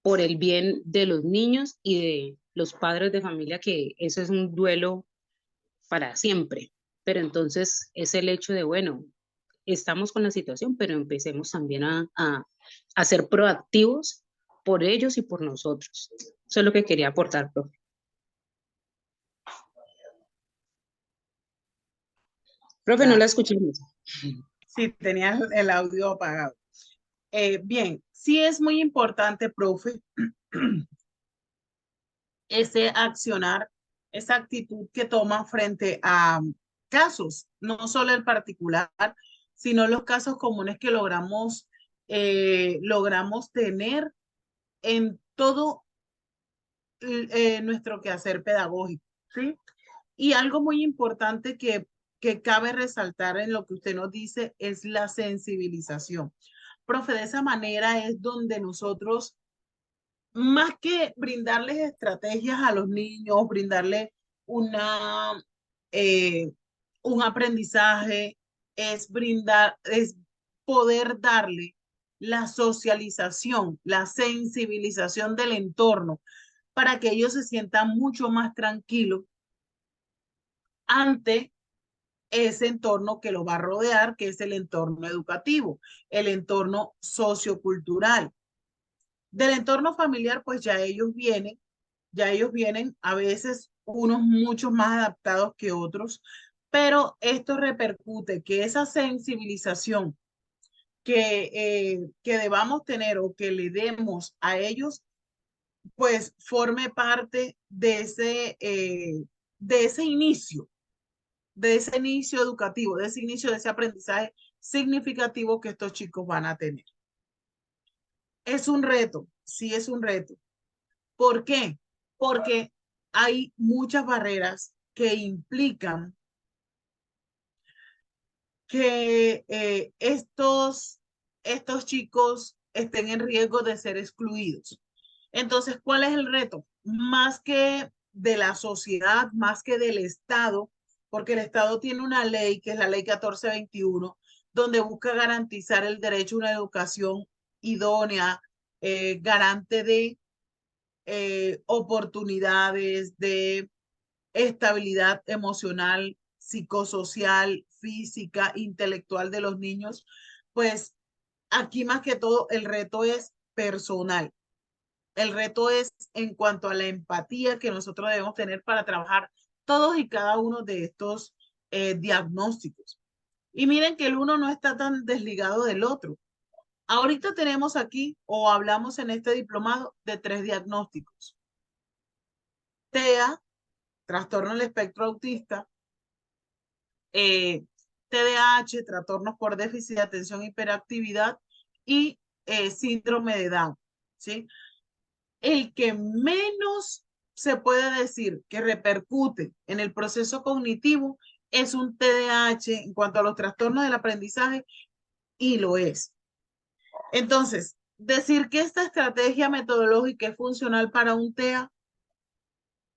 por el bien de los niños y de los padres de familia, que ese es un duelo para siempre. Pero entonces es el hecho de, bueno, estamos con la situación, pero empecemos también a ser proactivos por ellos y por nosotros. Eso es lo que quería aportar, profe. Profe, no la escuchamos. Sí, tenías el audio apagado. Bien, sí es muy importante, profe, ese accionar, esa actitud que toma frente a casos, no solo el particular, sino los casos comunes que logramos tener en todo nuestro quehacer pedagógico, ¿sí? Y algo muy importante que cabe resaltar en lo que usted nos dice es la sensibilización. Profe, de esa manera es donde nosotros, más que brindarles estrategias a los niños, brindarles una, eh, un aprendizaje, es poder darle la socialización, la sensibilización del entorno para que ellos se sientan mucho más tranquilos ante ese entorno que lo va a rodear, que es el entorno educativo, el entorno sociocultural. Del entorno familiar, pues ya ellos vienen a veces unos mucho más adaptados que otros, pero esto repercute que esa sensibilización que debamos tener o que le demos a ellos, pues forme parte de ese inicio educativo, de ese inicio de ese aprendizaje significativo que estos chicos van a tener. Es un reto, sí es un reto. ¿Por qué? Porque hay muchas barreras que implican que estos chicos estén en riesgo de ser excluidos. Entonces, ¿cuál es el reto? Más que de la sociedad, más que del Estado, porque el Estado tiene una ley, que es la ley 1421, donde busca garantizar el derecho a una educación idónea, garante de oportunidades, de estabilidad emocional, psicosocial, física, intelectual de los niños. Pues aquí más que todo el reto es personal. El reto es en cuanto a la empatía que nosotros debemos tener para trabajar todos y cada uno de estos diagnósticos. Y miren que el uno no está tan desligado del otro. Ahorita tenemos aquí, o hablamos en este diplomado, de 3 diagnósticos. TEA, trastorno del espectro autista, TDAH, trastornos por déficit de atención e hiperactividad, y síndrome de Down, ¿sí? El que menos se puede decir que repercute en el proceso cognitivo es un TDAH en cuanto a los trastornos del aprendizaje, y lo es. Entonces, decir que esta estrategia metodológica es funcional para un TEA,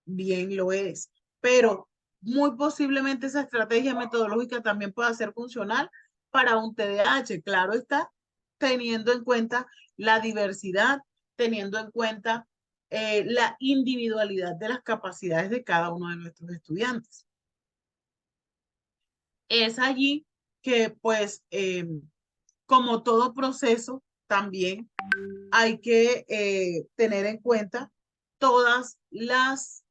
bien lo es, pero muy posiblemente esa estrategia metodológica también pueda ser funcional para un TDAH, claro está, teniendo en cuenta la diversidad, teniendo en cuenta la individualidad de las capacidades de cada uno de nuestros estudiantes. Es allí que, pues, como todo proceso, también hay que tener en cuenta todas las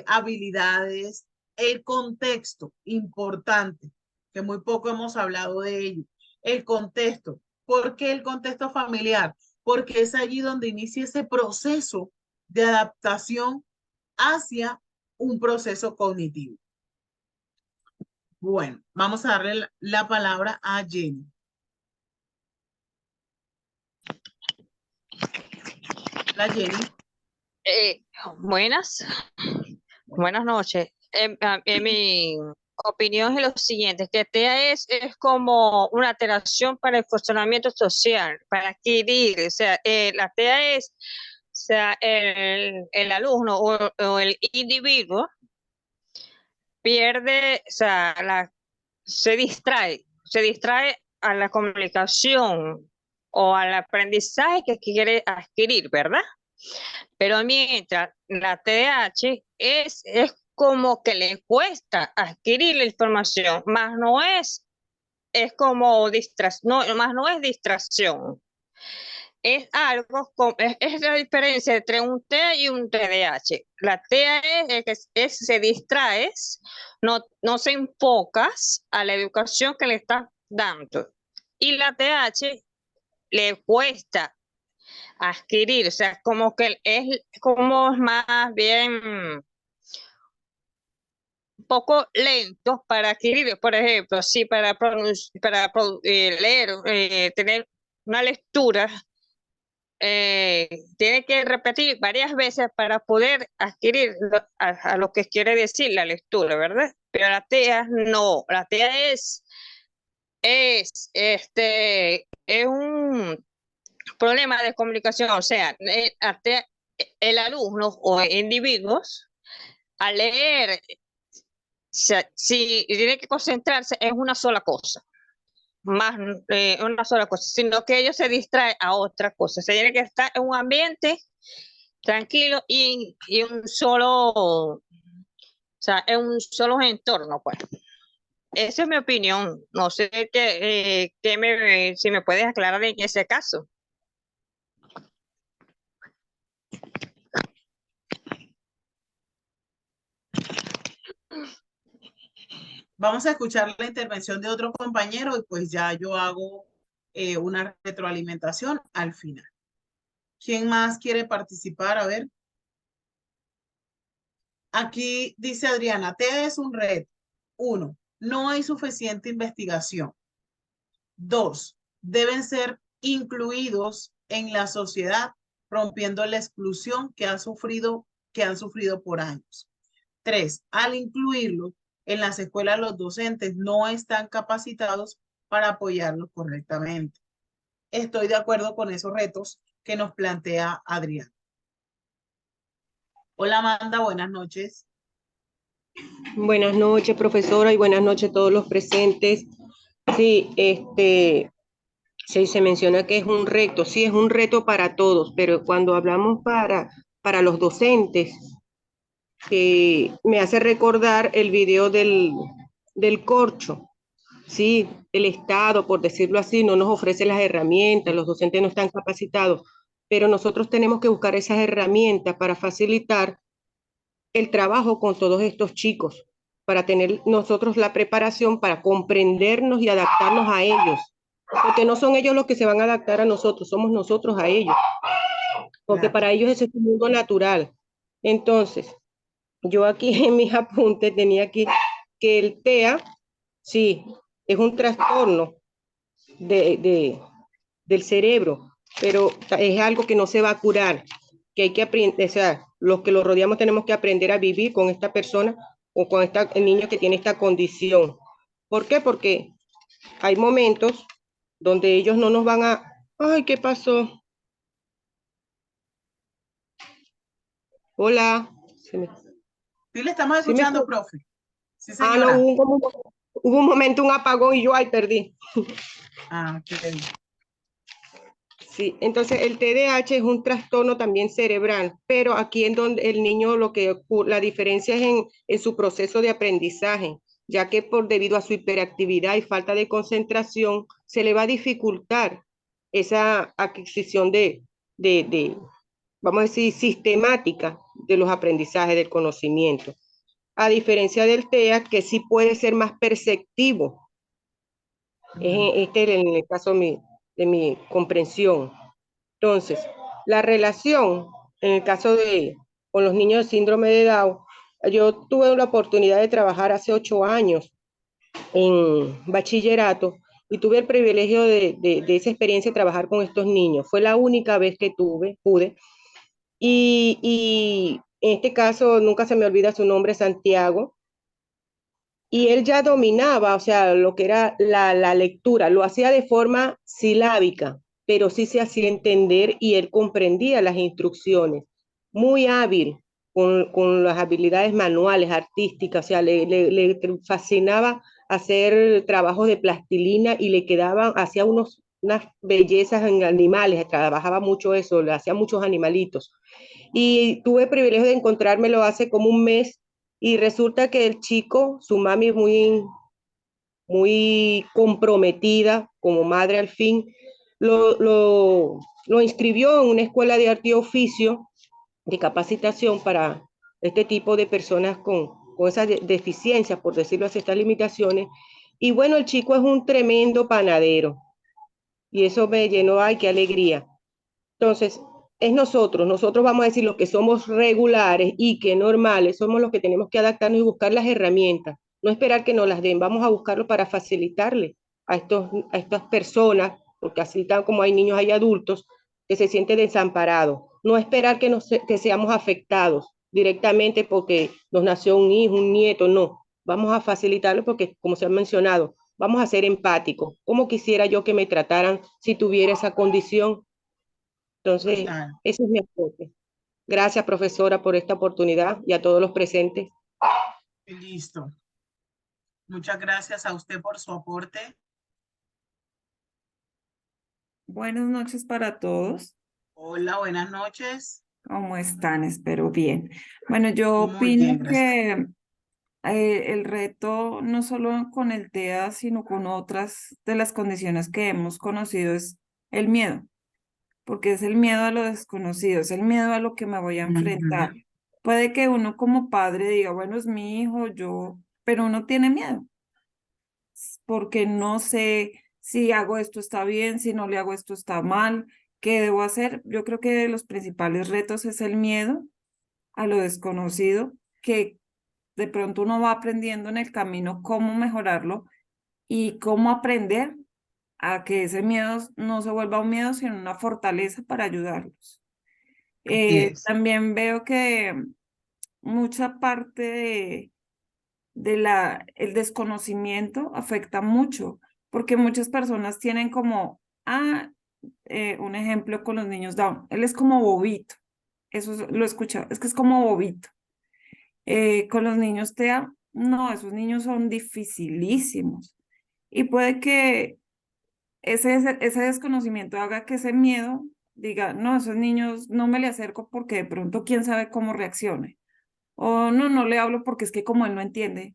habilidades, el contexto importante, que muy poco hemos hablado de ello, el contexto. ¿Por qué el contexto familiar? Porque es allí donde inicia ese proceso de adaptación hacia un proceso cognitivo. Bueno, vamos a darle la palabra a Jenny. La Jenny. Buenas. Buenas noches. En mi opinión es lo siguiente, que TEA es como una alteración para el funcionamiento social, para adquirir, o sea, la TEA es, o sea, el alumno o el individuo pierde, o sea, se distrae a la comunicación o al aprendizaje que quiere adquirir, ¿verdad? Pero mientras la TDAH es como que le cuesta adquirir la información, más no es como no, más no es distracción. Es algo, es la diferencia entre un TEA y un TDAH. La TEA se distraes, no se enfocas a la educación que le estás dando. Y la TDAH le cuesta adquirir, o sea, como que es como más bien un poco lento para adquirir, por ejemplo, sí, leer, tener una lectura, tiene que repetir varias veces para poder adquirir a lo que quiere decir la lectura, ¿verdad? Pero la TEA no, la TEA es un problema de comunicación, o sea, el alumno o individuos al leer, si tiene que concentrarse en una sola cosa, más una sola cosa, sino que ellos se distraen a otra cosa, se tiene que estar en un ambiente tranquilo y un solo, o sea, en un solo entorno, pues. Esa es mi opinión. No sé si me puedes aclarar en ese caso. Vamos a escuchar la intervención de otro compañero y pues ya yo hago una retroalimentación al final. ¿Quién más quiere participar? A ver. Aquí dice Adriana, TEA es un reto. 1. No hay suficiente investigación. 2. Deben ser incluidos en la sociedad, rompiendo la exclusión que han sufrido por años. 3. Al incluirlos en las escuelas, los docentes no están capacitados para apoyarlos correctamente. Estoy de acuerdo con esos retos que nos plantea Adrián. Hola Amanda, buenas noches. Buenas noches, profesora, y buenas noches a todos los presentes. Sí, se menciona que es un reto, sí, es un reto para todos, pero cuando hablamos para los docentes, me hace recordar el video del corcho. Sí, el Estado, por decirlo así, no nos ofrece las herramientas, los docentes no están capacitados, pero nosotros tenemos que buscar esas herramientas para facilitar el trabajo con todos estos chicos, para tener nosotros la preparación para comprendernos y adaptarnos a ellos, porque no son ellos los que se van a adaptar a nosotros, somos nosotros a ellos, porque Claro. para ellos ese es un mundo natural. Entonces, yo aquí en mis apuntes tenía aquí que el TEA, sí, es un trastorno del cerebro, pero es algo que no se va a curar, que hay que aprender, o sea, los que lo rodeamos tenemos que aprender a vivir con esta persona o con el niño que tiene esta condición. ¿Por qué? Porque hay momentos donde ellos no nos van a, ay, ¿qué pasó? Hola. Sí, le estamos ¿Sí me escuchando, escucha? profe. Sí, Ah, no, señora. hubo un momento, un apagón y yo, ay, perdí. Ah, qué bien. Sí, entonces el TDAH es un trastorno también cerebral, pero aquí en donde el niño la diferencia es en su proceso de aprendizaje, ya que debido a su hiperactividad y falta de concentración, se le va a dificultar esa adquisición vamos a decir, sistemática de los aprendizajes del conocimiento. A diferencia del TEA, que sí puede ser más perceptivo. Este es en el caso de mi comprensión. Entonces, la relación, en el caso con los niños de síndrome de Down, yo tuve la oportunidad de trabajar hace 8 años en bachillerato y tuve el privilegio de esa experiencia de trabajar con estos niños. Fue la única vez que pude. Y en este caso nunca se me olvida su nombre, Santiago, y él ya dominaba, o sea, lo que era la lectura, lo hacía de forma silábica, pero sí se hacía entender y él comprendía las instrucciones. Muy hábil con las habilidades manuales, artísticas, o sea, le fascinaba hacer trabajos de plastilina y le quedaban, hacía unas bellezas en animales, trabajaba mucho eso, le hacía muchos animalitos. Y tuve el privilegio de encontrármelo hace como un mes y resulta que el chico, su mami muy comprometida como madre al fin, lo inscribió en una escuela de arte y oficio de capacitación para este tipo de personas con esas deficiencias, por decirlo así, estas limitaciones. Y bueno, el chico es un tremendo panadero y eso me llenó, ay, qué alegría. Entonces, es nosotros vamos a decir los que somos regulares y que normales, somos los que tenemos que adaptarnos y buscar las herramientas, no esperar que nos las den, vamos a buscarlo para facilitarle a estas personas, porque así tal como hay niños, hay adultos que se sienten desamparados, no esperar que seamos afectados directamente porque nos nació un hijo, un nieto, no, vamos a facilitarlo porque, como se ha mencionado, vamos a ser empáticos. ¿Cómo quisiera yo que me trataran si tuviera esa condición? Entonces, Claro, ese es mi aporte. Gracias, profesora, por esta oportunidad y a todos los presentes. listo. Muchas gracias a usted por su aporte. Buenas noches para todos. Hola, buenas noches. ¿Cómo están? Espero bien. Bueno, yo Muy bien, opino gracias. que el reto, no solo con el TEA, sino con otras de las condiciones que hemos conocido, es el miedo, porque es el miedo a lo desconocido, es el miedo a lo que me voy a enfrentar. Ujú. Puede que uno como padre diga, bueno, es mi hijo, pero uno tiene miedo, porque no sé si hago esto está bien, si no le hago esto está mal, ¿qué debo hacer? Yo creo que de los principales retos es el miedo a lo desconocido, que de pronto uno va aprendiendo en el camino cómo mejorarlo y cómo aprender a que ese miedo no se vuelva un miedo, sino una fortaleza para ayudarlos. Así es. También veo que mucha parte el desconocimiento afecta mucho, porque muchas personas tienen como, un ejemplo con los niños Down, él es como bobito, lo he escuchado, es que es como bobito. Con los niños TEA, no, esos niños son dificilísimos. Y puede que ese desconocimiento haga que ese miedo diga, no, esos niños no me le acerco porque de pronto quién sabe cómo reaccione. O no, no le hablo porque es que como él no entiende.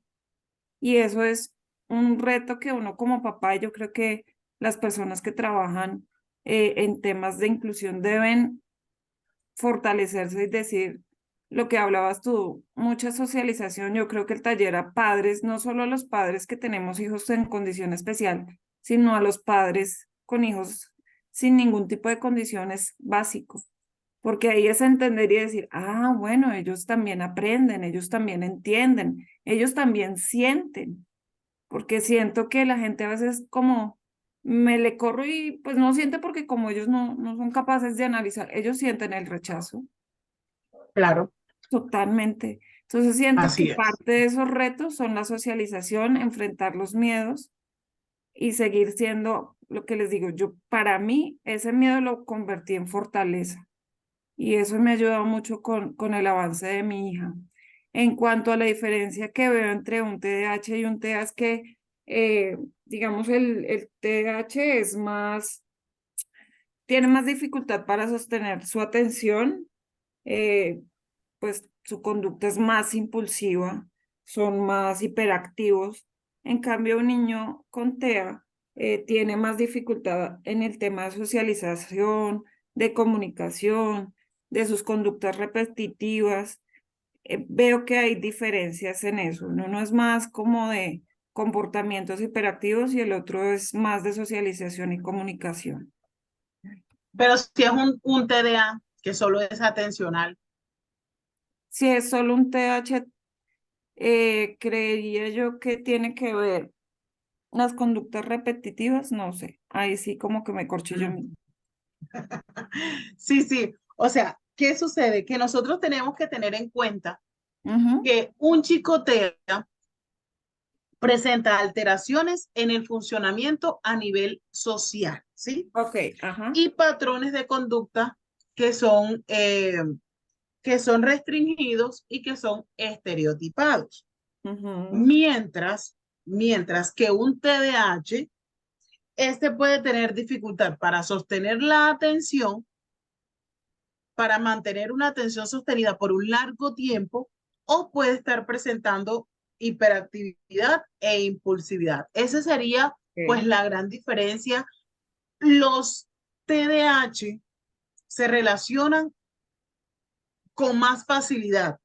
Y eso es un reto que uno como papá, y yo creo que las personas que trabajan en temas de inclusión deben fortalecerse y decir lo que hablabas tú, mucha socialización. Yo creo que el taller a padres, no solo a los padres que tenemos hijos en condición especial, sino a los padres con hijos sin ningún tipo de condición es básico, porque ahí es entender y decir, bueno, ellos también aprenden, ellos también entienden, ellos también sienten, porque siento que la gente a veces como me le corro y pues no siente porque como ellos no son capaces de analizar, ellos sienten el rechazo. Claro, Totalmente. Entonces siento que así es. parte de esos retos son la socialización, enfrentar los miedos y seguir siendo lo que les digo. Yo, para mí, ese miedo lo convertí en fortaleza y eso me ha ayudado mucho con el avance de mi hija. En cuanto a la diferencia que veo entre un TDAH y un TEA es que, digamos, el TDAH tiene más dificultad para sostener su atención, eh, pues su conducta es más impulsiva, son más hiperactivos. En cambio, un niño con TEA tiene más dificultad en el tema de socialización, de comunicación, de sus conductas repetitivas. Veo que hay diferencias en eso. Uno es más como de comportamientos hiperactivos y el otro es más de socialización y comunicación. Pero si es un TDA que solo es atencional, Si es solo un TH, creería yo que tiene que ver las conductas repetitivas, no sé, ahí sí como que me corché yo mm, mismo. sí, sí. O sea, ¿qué sucede? Que nosotros tenemos que tener en cuenta Ujú. que un chico TEA presenta alteraciones en el funcionamiento a nivel social, ¿sí? Ok, ajá. Y patrones de conducta que son restringidos y que son estereotipados. Ujú. Mientras que un TDAH, este puede tener dificultad para sostener la atención, para mantener una atención sostenida por un largo tiempo, o puede estar presentando hiperactividad e impulsividad. Esa sería pues Ok. la gran diferencia. Los TDAH se relacionan con más facilidad,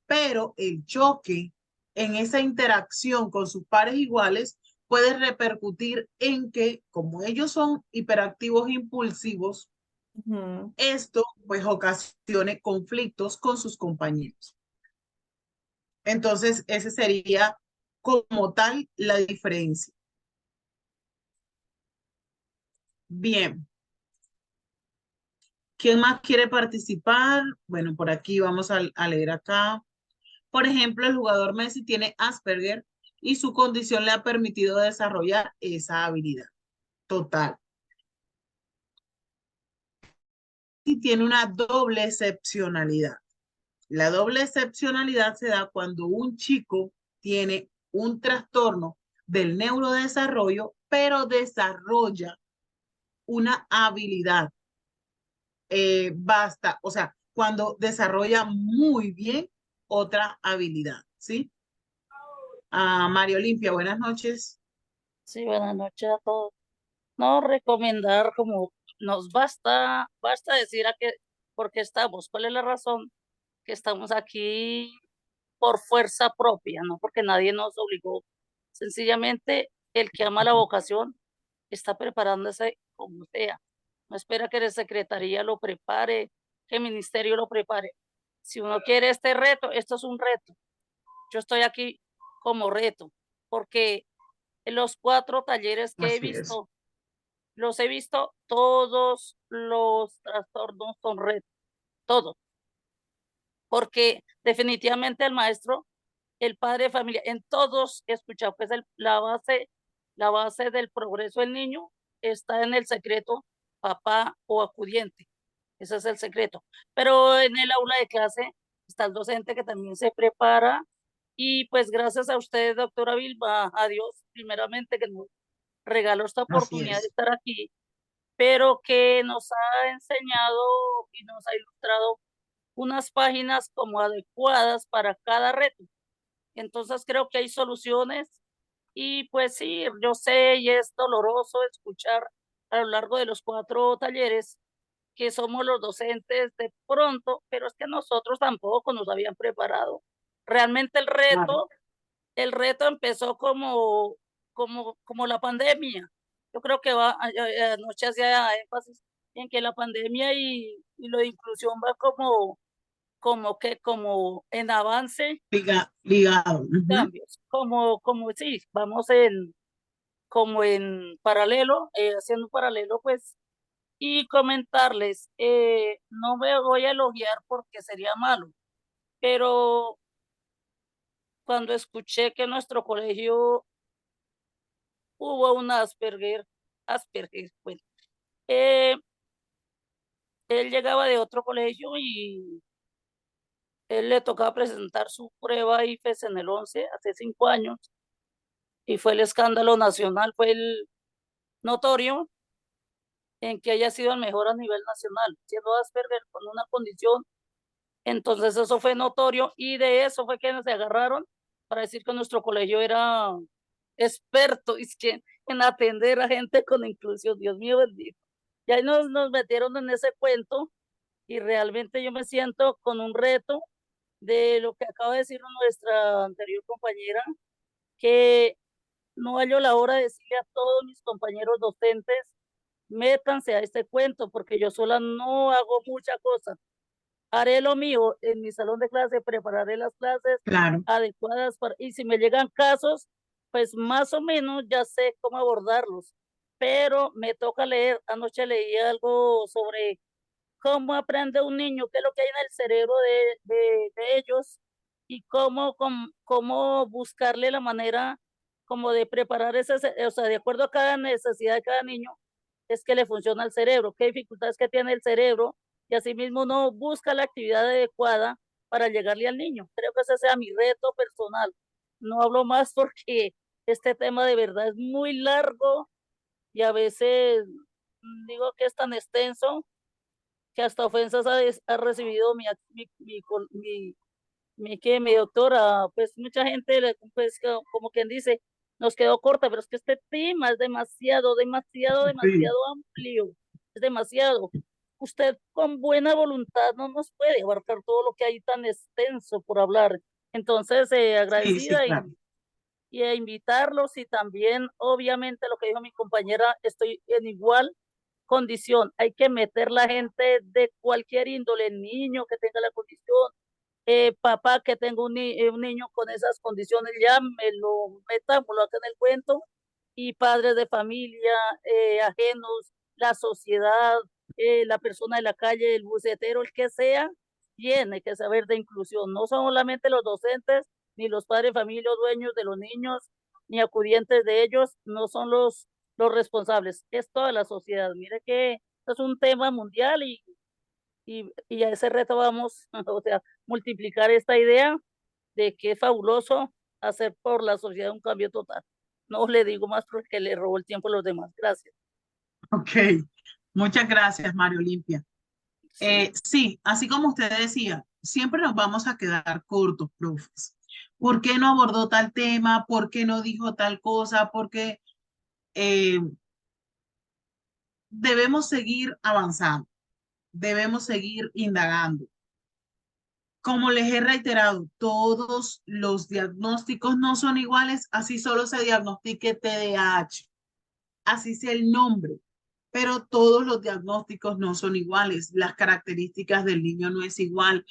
pero el choque en esa interacción con sus pares iguales puede repercutir en que, como ellos son hiperactivos e impulsivos, Ujú. esto pues ocasione conflictos con sus compañeros. Entonces, ese sería como tal la diferencia. Bien, ¿quién más quiere participar? Bueno, por aquí vamos a leer acá. Por ejemplo, el jugador Messi tiene Asperger y su condición le ha permitido desarrollar esa habilidad. Total. Y tiene una doble excepcionalidad. La doble excepcionalidad se da cuando un chico tiene un trastorno del neurodesarrollo, pero desarrolla una habilidad. O sea, cuando desarrolla muy bien otra habilidad, ¿sí? María Olimpia, buenas noches. Sí, buenas noches a todos. No recomendar como basta decir a qué, por qué estamos, cuál es la razón que estamos aquí por fuerza propia, no porque nadie nos obligó. Sencillamente, el que ama la vocación está preparándose como sea. No espera que la secretaría lo prepare, que el ministerio lo prepare. Si uno quiere este reto, esto es un reto. Yo estoy aquí como reto, porque en los 4 talleres que Así es. los he visto, todos los trastornos son retos, todos, porque definitivamente el maestro, el padre de familia, en todos he escuchado que es la base del progreso del niño está en el secreto papá o acudiente. Ese es el secreto. Pero en el aula de clase está el docente que también se prepara y pues gracias a usted, doctora Vilma, a Dios primeramente que nos regaló esta Así oportunidad de es. estar aquí, pero que nos ha enseñado y nos ha ilustrado unas páginas como adecuadas para cada reto. Entonces creo que hay soluciones y pues sí, yo sé y es doloroso escuchar a lo largo de los 4 talleres que somos los docentes de pronto, pero es que nosotros tampoco nos habían preparado. Realmente Claro. el reto empezó como la pandemia. Yo creo que anoche hacía énfasis en que la pandemia y lo de inclusión va como en avance, Ligado. Ujú. cambios, como sí, vamos como en paralelo, haciendo un paralelo, pues, y comentarles, no me voy a elogiar porque sería malo, pero cuando escuché que en nuestro colegio hubo un Asperger, bueno, eh, él llegaba de otro colegio y él le tocaba presentar su prueba IFES en el 11 hace 5 años y fue el escándalo nacional, fue el notorio en que haya sido el mejor a nivel nacional, siendo Asperger con una condición. Entonces eso fue notorio y de eso fue que nos agarraron para decir que nuestro colegio era experto es que en atender a gente con inclusión, Dios mío bendito. Y ahí nos metieron en ese cuento y realmente yo me siento con un reto de lo que acaba de decir nuestra anterior compañera, que no hallo la hora de decirle a todos mis compañeros docentes, métanse a este cuento, porque yo sola no hago mucha cosa. Haré lo mío en mi salón de clase, prepararé las clases Claro. adecuadas y si me llegan casos, pues más o menos ya sé cómo abordarlos. Pero me toca leer, anoche leí algo sobre cómo aprende un niño, qué es lo que hay en el cerebro de ellos y cómo buscarle la manera como de preparar o sea, de acuerdo a cada necesidad de cada niño, es que le funciona el cerebro, qué dificultades que tiene el cerebro, y asimismo uno busca la actividad adecuada para llegarle al niño. Creo que ese sea mi reto personal. No hablo más porque este tema de verdad es muy largo y a veces digo que es tan extenso que hasta ofensas ha recibido mi doctora. Pues mucha gente, pues como quien dice, nos quedó corta, pero es que este tema es demasiado Sí. amplio, es demasiado. Usted con buena voluntad no nos puede abarcar todo lo que hay tan extenso por hablar. Entonces, Sí, sí, agradecida claro. y a invitarlos, y también, obviamente, lo que dijo mi compañera, estoy en igual condición. Hay que meter la gente de cualquier índole, niño que tenga la condición, papá que tenga un niño con esas condiciones, ya me lo metámoslo acá en el cuento, y padres de familia, ajenos, la sociedad, la persona de la calle, el bucetero, el que sea, tiene que saber de inclusión. No son solamente los docentes, ni los padres de familia, dueños de los niños, ni acudientes de ellos, no son los responsables, es toda la sociedad. Mire que es un tema mundial y a ese reto vamos, o sea, multiplicar esta idea de que es fabuloso hacer por la sociedad un cambio total. No le digo más porque le robo el tiempo a los demás. Gracias. Ok, muchas gracias, Mario Olimpia. Sí. Sí, así como usted decía, siempre nos vamos a quedar cortos, profes. ¿Por qué no abordó tal tema? ¿Por qué no dijo tal cosa? Porque eh, debemos seguir avanzando, debemos seguir indagando. Como les he reiterado, todos los diagnósticos no son iguales, así solo se diagnostique TDAH, así sea el nombre, pero todos los diagnósticos no son iguales, las características del niño no es igual.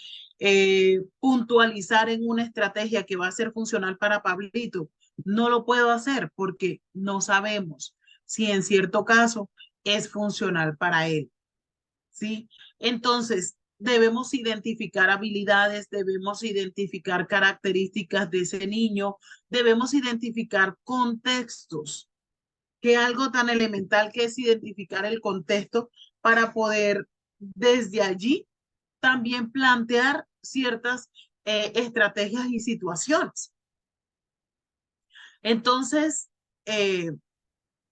Puntualizar en una estrategia que va a ser funcional para Pablito, no lo puedo hacer porque no sabemos si en cierto caso es funcional para él, ¿sí? Entonces, debemos identificar habilidades, debemos identificar características de ese niño, debemos identificar contextos, que algo tan elemental que es identificar el contexto para poder desde allí también plantear ciertas estrategias y situaciones. Entonces,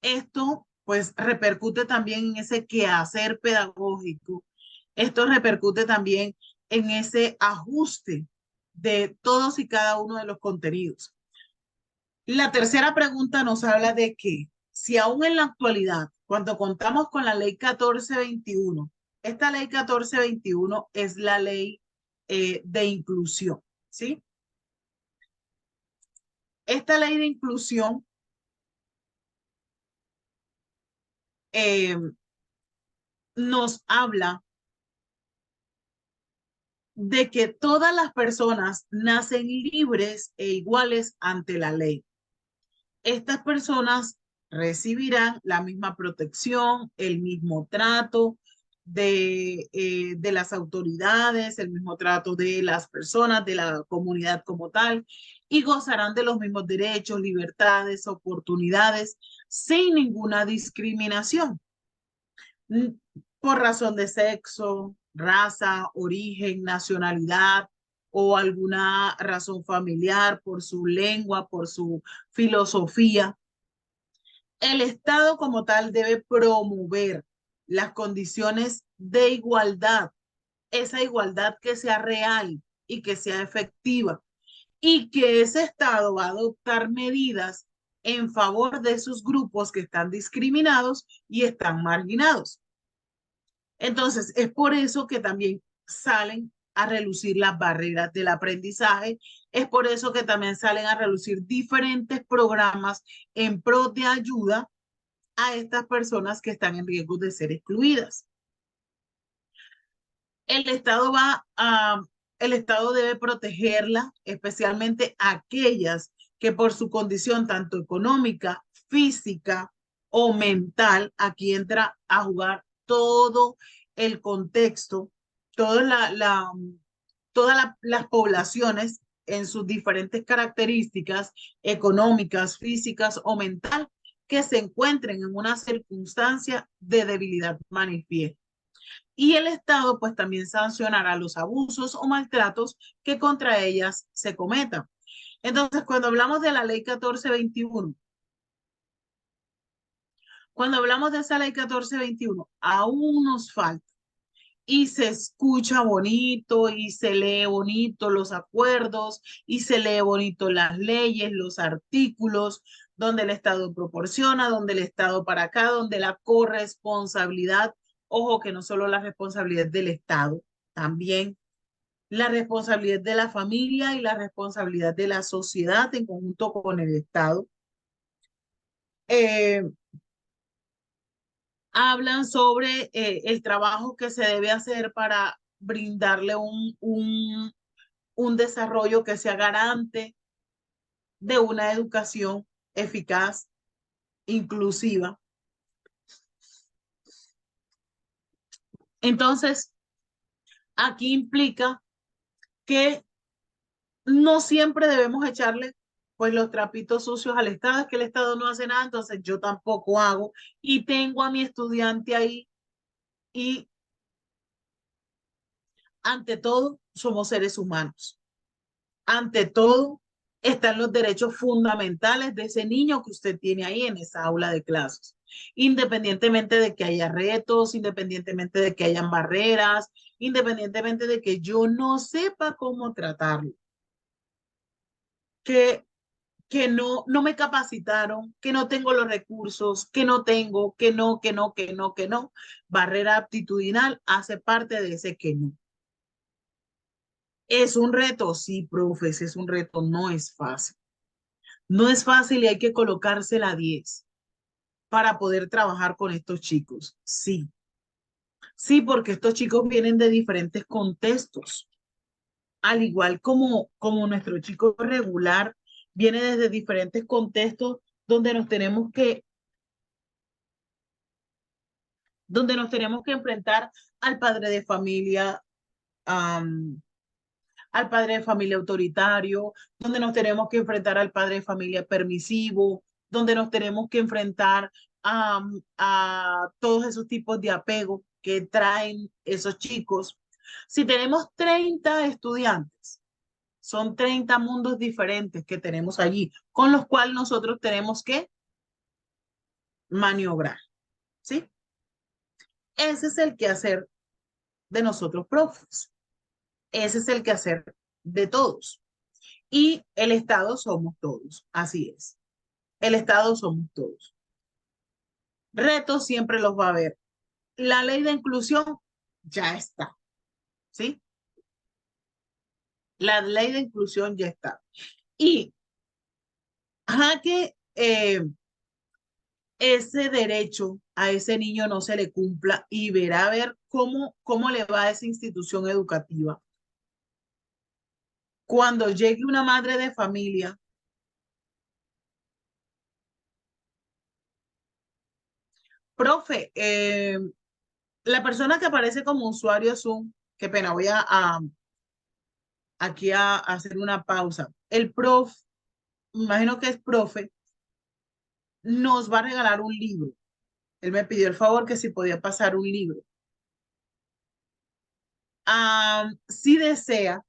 esto pues repercute también en ese quehacer pedagógico. Esto repercute también en ese ajuste de todos y cada uno de los contenidos. La tercera pregunta nos habla de que si aún en la actualidad, cuando contamos con la ley 1421, esta ley 1421 es la ley de inclusión, ¿sí? Esta ley de inclusión nos habla de que todas las personas nacen libres e iguales ante la ley. Estas personas recibirán la misma protección, el mismo trato de las autoridades, el mismo trato de las personas, de la comunidad como tal, y gozarán de los mismos derechos, libertades, oportunidades, sin ninguna discriminación por razón de sexo, raza, origen, nacionalidad o alguna razón familiar, por su lengua, por su filosofía. El Estado como tal debe promover las condiciones de igualdad, esa igualdad que sea real y que sea efectiva, y que ese Estado va a adoptar medidas en favor de esos grupos que están discriminados y están marginados. Entonces, es por eso que también salen a relucir las barreras del aprendizaje, es por eso que también salen a relucir diferentes programas en pro de ayuda a estas personas que están en riesgo de ser excluidas. El Estado el Estado debe protegerla, especialmente aquellas que por su condición tanto económica, física o mental, aquí entra a jugar todo el contexto, todas las poblaciones en sus diferentes características económicas, físicas o mental que se encuentren en una circunstancia de debilidad manifiesta. Y el Estado pues también sancionará los abusos o maltratos que contra ellas se cometan. Entonces, cuando hablamos de la ley 1421, cuando hablamos de esa ley 1421, aún nos falta y se escucha bonito y se lee bonito los acuerdos y se lee bonito las leyes, los artículos, donde el Estado proporciona, donde el Estado para acá, donde la corresponsabilidad, ojo que no solo la responsabilidad del Estado, también la responsabilidad de la familia y la responsabilidad de la sociedad en conjunto con el Estado. Hablan sobre el trabajo que se debe hacer para brindarle un desarrollo que sea garante de una educación eficaz, inclusiva. Entonces, aquí implica que no siempre debemos echarle pues los trapitos sucios al Estado, es que el Estado no hace nada, entonces yo tampoco hago y tengo a mi estudiante ahí y ante todo somos seres humanos. Ante todo están los derechos fundamentales de ese niño que usted tiene ahí en esa aula de clases, independientemente de que haya retos, independientemente de que hayan barreras, independientemente de que yo no sepa cómo tratarlo, que no me capacitaron, que no tengo los recursos, que no tengo, que no. Barrera aptitudinal hace parte de ese que no. ¿Es un reto? Sí, profes, es un reto, no es fácil. No es fácil y hay que colocarse la 10 para poder trabajar con estos chicos. Sí. Sí, porque estos chicos vienen de diferentes contextos. Al igual como nuestro chico regular viene desde diferentes contextos donde nos tenemos que enfrentar al padre de familia, al padre de familia autoritario, donde nos tenemos que enfrentar al padre de familia permisivo, donde nos tenemos que enfrentar a todos esos tipos de apego que traen esos chicos. Si tenemos 30 estudiantes, son 30 mundos diferentes que tenemos allí, con los cuales nosotros tenemos que maniobrar, ¿sí? Ese es el quehacer de nosotros, profes. Ese es el quehacer de todos. Y el Estado somos todos, así es. El Estado somos todos. Retos siempre los va a haber. La ley de inclusión ya está, ¿sí? La ley de inclusión ya está. Y a que ese derecho a ese niño no se le cumpla y verá a ver cómo le va a esa institución educativa. Cuando llegue una madre de familia, profe, la persona que aparece como usuario Zoom, qué pena, voy aquí a hacer una pausa. El prof, imagino que es profe, nos va a regalar un libro. Él me pidió el favor que si podía pasar un libro. Si desea,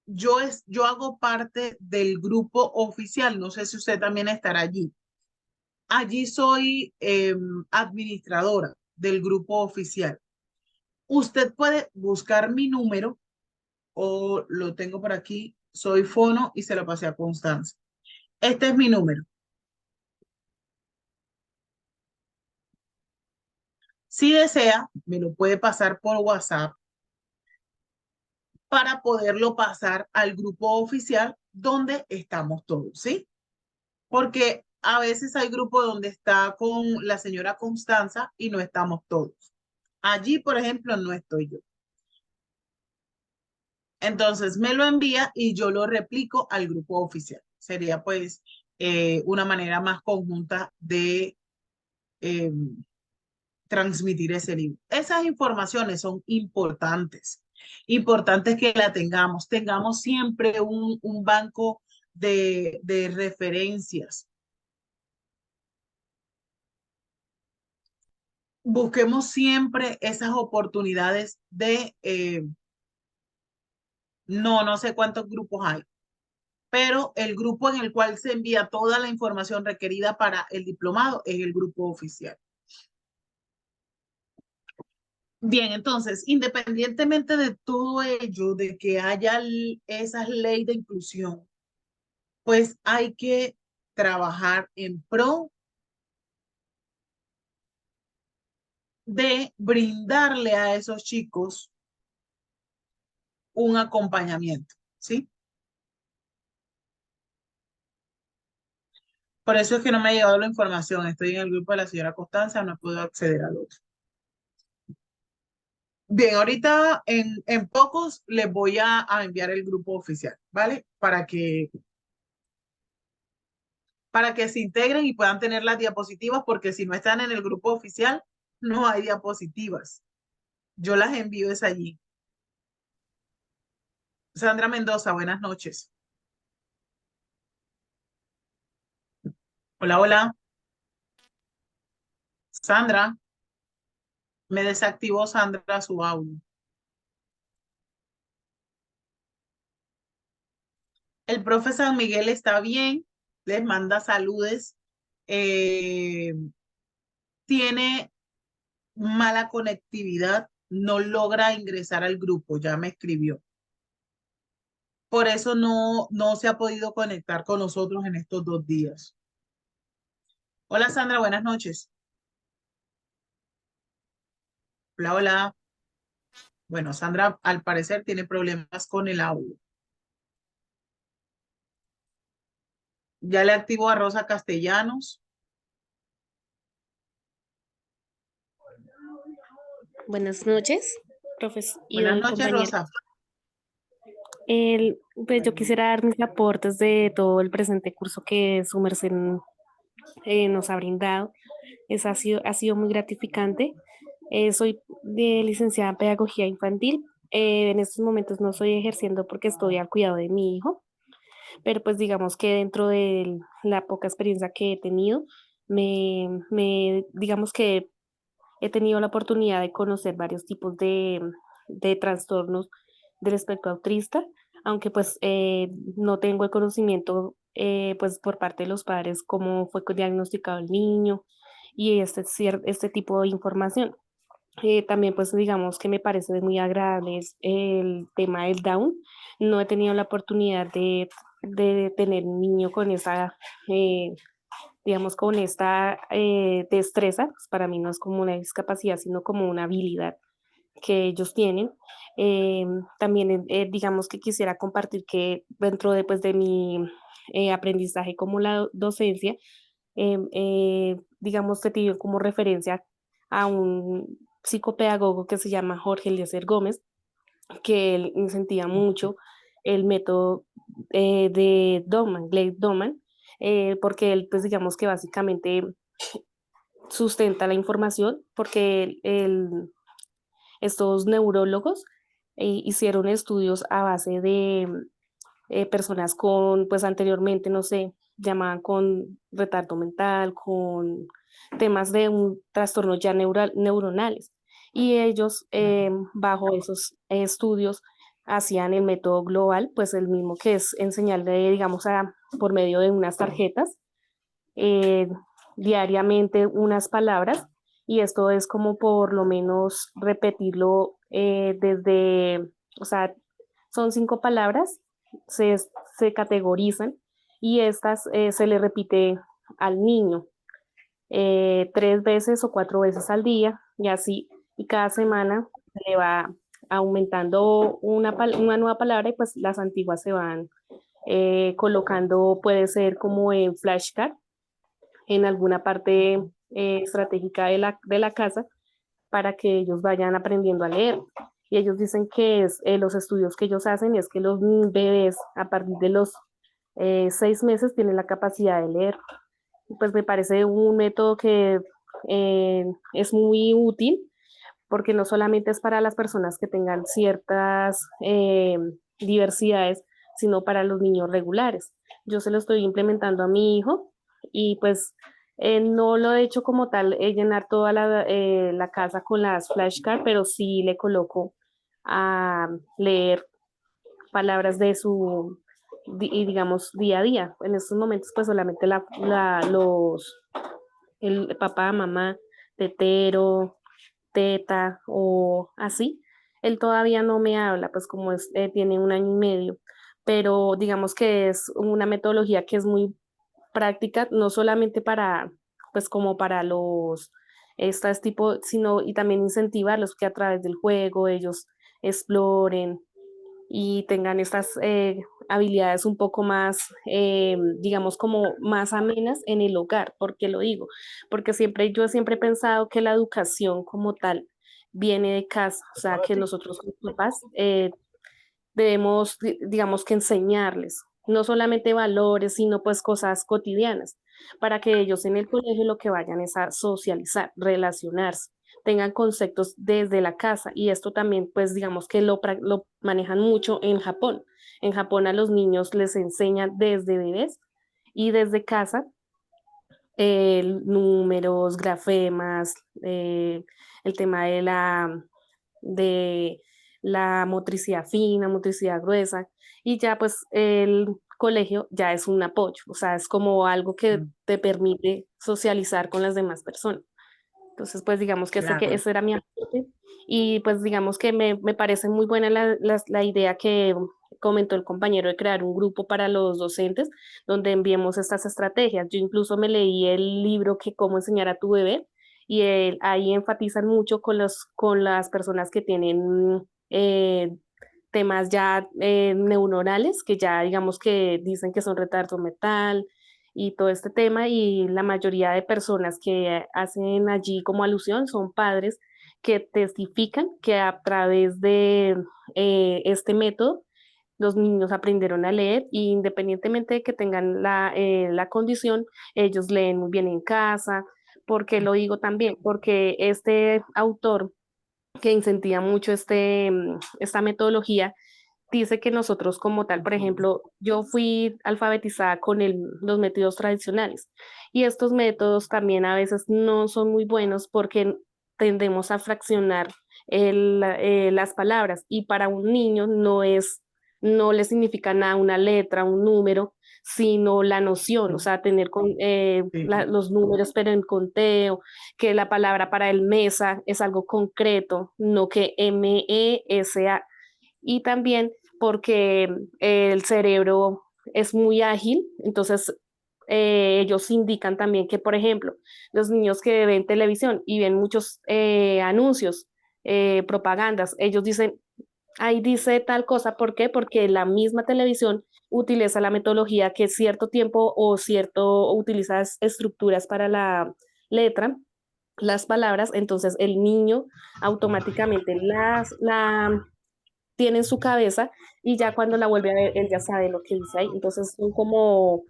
yo hago parte del grupo oficial, no sé si usted también estará allí. Allí soy administradora del grupo oficial. Usted puede buscar mi número o lo tengo por aquí, soy Fono y se lo pasé a Constanza. Este es mi número. Si desea, me lo puede pasar por WhatsApp para poderlo pasar al grupo oficial donde estamos todos, ¿sí? Porque a veces hay grupos donde está con la señora Constanza y no estamos todos. Allí, por ejemplo, no estoy yo. Entonces me lo envía y yo lo replico al grupo oficial. Sería pues una manera más conjunta de transmitir ese libro. Esas informaciones son importantes, importantes que la tengamos siempre un banco de referencias. Busquemos siempre esas oportunidades de, no sé cuántos grupos hay, pero el grupo en el cual se envía toda la información requerida para el diplomado es el grupo oficial. Bien, entonces, independientemente de todo ello, de que haya esa ley de inclusión, pues hay que trabajar en pro de brindarle a esos chicos un acompañamiento, ¿sí? Por eso es que no me ha llegado la información. Estoy en el grupo de la señora Constanza, no puedo acceder al otro. Bien, ahorita en pocos les voy a enviar el grupo oficial, ¿vale? Para que se integren y puedan tener las diapositivas, porque si no están en el grupo oficial, no hay diapositivas. Yo las envío es allí. Sandra Mendoza, buenas noches. Hola, hola. Sandra, me desactivó Sandra su audio. El profe San Miguel está bien, les manda saludes. Tiene mala conectividad, no logra ingresar al grupo, ya me escribió. Por eso no se ha podido conectar con nosotros en estos 2 días. Hola Sandra, buenas noches. Hola, hola. Bueno, Sandra al parecer tiene problemas con el audio. Ya le activo a Rosa Castellanos. Buenas noches, profesor y Buenas don noches, compañero. Rosa. Pues yo quisiera dar mis aportes de todo el presente curso que su merced nos ha brindado. Ha sido muy gratificante. Soy de licenciada en Pedagogía Infantil. En estos momentos no estoy ejerciendo porque estoy al cuidado de mi hijo, pero pues digamos que dentro de la poca experiencia que he tenido, digamos que he tenido la oportunidad de conocer varios tipos de trastornos del espectro autista, aunque pues no tengo el conocimiento pues por parte de los padres cómo fue diagnosticado el niño y este tipo de información. También pues digamos que me parece muy agradable el tema del Down. No he tenido la oportunidad de tener un niño con esa digamos, con esta destreza, pues para mí no es como una discapacidad, sino como una habilidad que ellos tienen. También, digamos que quisiera compartir que dentro de, pues, de mi aprendizaje como la docencia, digamos que tengo como referencia a un psicopedagogo que se llama Jorge Eliezer Gómez, que él incentiva mucho el método de Doman, Glade Doman, porque él, pues digamos que básicamente sustenta la información, porque estos neurólogos hicieron estudios a base de personas con, pues anteriormente, no sé, llamaban con retardo mental, con temas de un trastorno ya neuronales. Y ellos, bajo esos estudios, hacían el método global, pues el mismo que es enseñarle, digamos, por medio de unas tarjetas, eh, diariamente unas palabras, y esto es como por lo menos repetirlo o sea, son 5 palabras, se, se categorizan y estas se le repite al niño 3 veces o 4 veces al día y así, y cada semana se le va aumentando una nueva palabra y pues las antiguas se van colocando, puede ser como en flashcard, en alguna parte estratégica de la casa para que ellos vayan aprendiendo a leer. Y ellos dicen que los estudios que ellos hacen es que los bebés a partir de los 6 meses tienen la capacidad de leer. Pues me parece un método que es muy útil porque no solamente es para las personas que tengan ciertas diversidades, sino para los niños regulares. Yo se lo estoy implementando a mi hijo y pues no lo he hecho como tal, llenar toda la casa con las flashcards, pero sí le coloco a leer palabras de su, y digamos, día a día. En estos momentos, pues solamente el papá, mamá, tetero, teta o así. Él todavía no me habla, pues como tiene 1 año y medio, pero digamos que es una metodología que es muy práctica, no solamente para, pues como para estas tipo, sino y también incentivarlos que a través del juego ellos exploren y tengan estas habilidades un poco más, digamos, como más amenas en el hogar. ¿Por qué lo digo? Porque yo siempre he pensado que la educación como tal viene de casa, o sea, que nosotros como papás debemos, digamos que enseñarles, no solamente valores, sino pues cosas cotidianas, para que ellos en el colegio lo que vayan es a socializar, relacionarse, tengan conceptos desde la casa. Y esto también, pues digamos que lo manejan mucho en Japón. En Japón a los niños les enseñan desde bebés y desde casa números, grafemas, el tema de la motricidad fina, motricidad gruesa, y ya pues el colegio ya es un apoyo, o sea, es como algo que te permite socializar con las demás personas. Entonces, pues digamos que Claro. ese era mi aporte y pues digamos que me parece muy buena la idea que comentó el compañero de crear un grupo para los docentes donde enviemos estas estrategias. Yo incluso me leí el libro que cómo enseñar a tu bebé y ahí enfatizan mucho con las personas que tienen temas ya neuronales, que ya digamos que dicen que son retardo mental y todo este tema, y la mayoría de personas que hacen allí como alusión son padres que testifican que a través de este método los niños aprendieron a leer y independientemente de que tengan la condición, ellos leen muy bien en casa. ¿Por qué lo digo también? Porque este autor que incentiva mucho esta metodología, dice que nosotros como tal, por ejemplo, yo fui alfabetizada con los métodos tradicionales y estos métodos también a veces no son muy buenos porque tendemos a fraccionar las palabras y para un niño no le significa nada una letra, un número, sino la noción, o sea, tener los números pero en conteo, que la palabra para el mesa es algo concreto, no que MESA. Y también porque el cerebro es muy ágil, entonces ellos indican también que, por ejemplo, los niños que ven televisión y ven muchos anuncios, propagandas, ellos dicen, ahí dice tal cosa, ¿por qué? Porque la misma televisión utiliza la metodología que cierto tiempo utiliza estructuras para la letra, las palabras, entonces el niño automáticamente tiene en su cabeza y ya cuando la vuelve a ver, él ya sabe lo que dice ahí. Entonces son como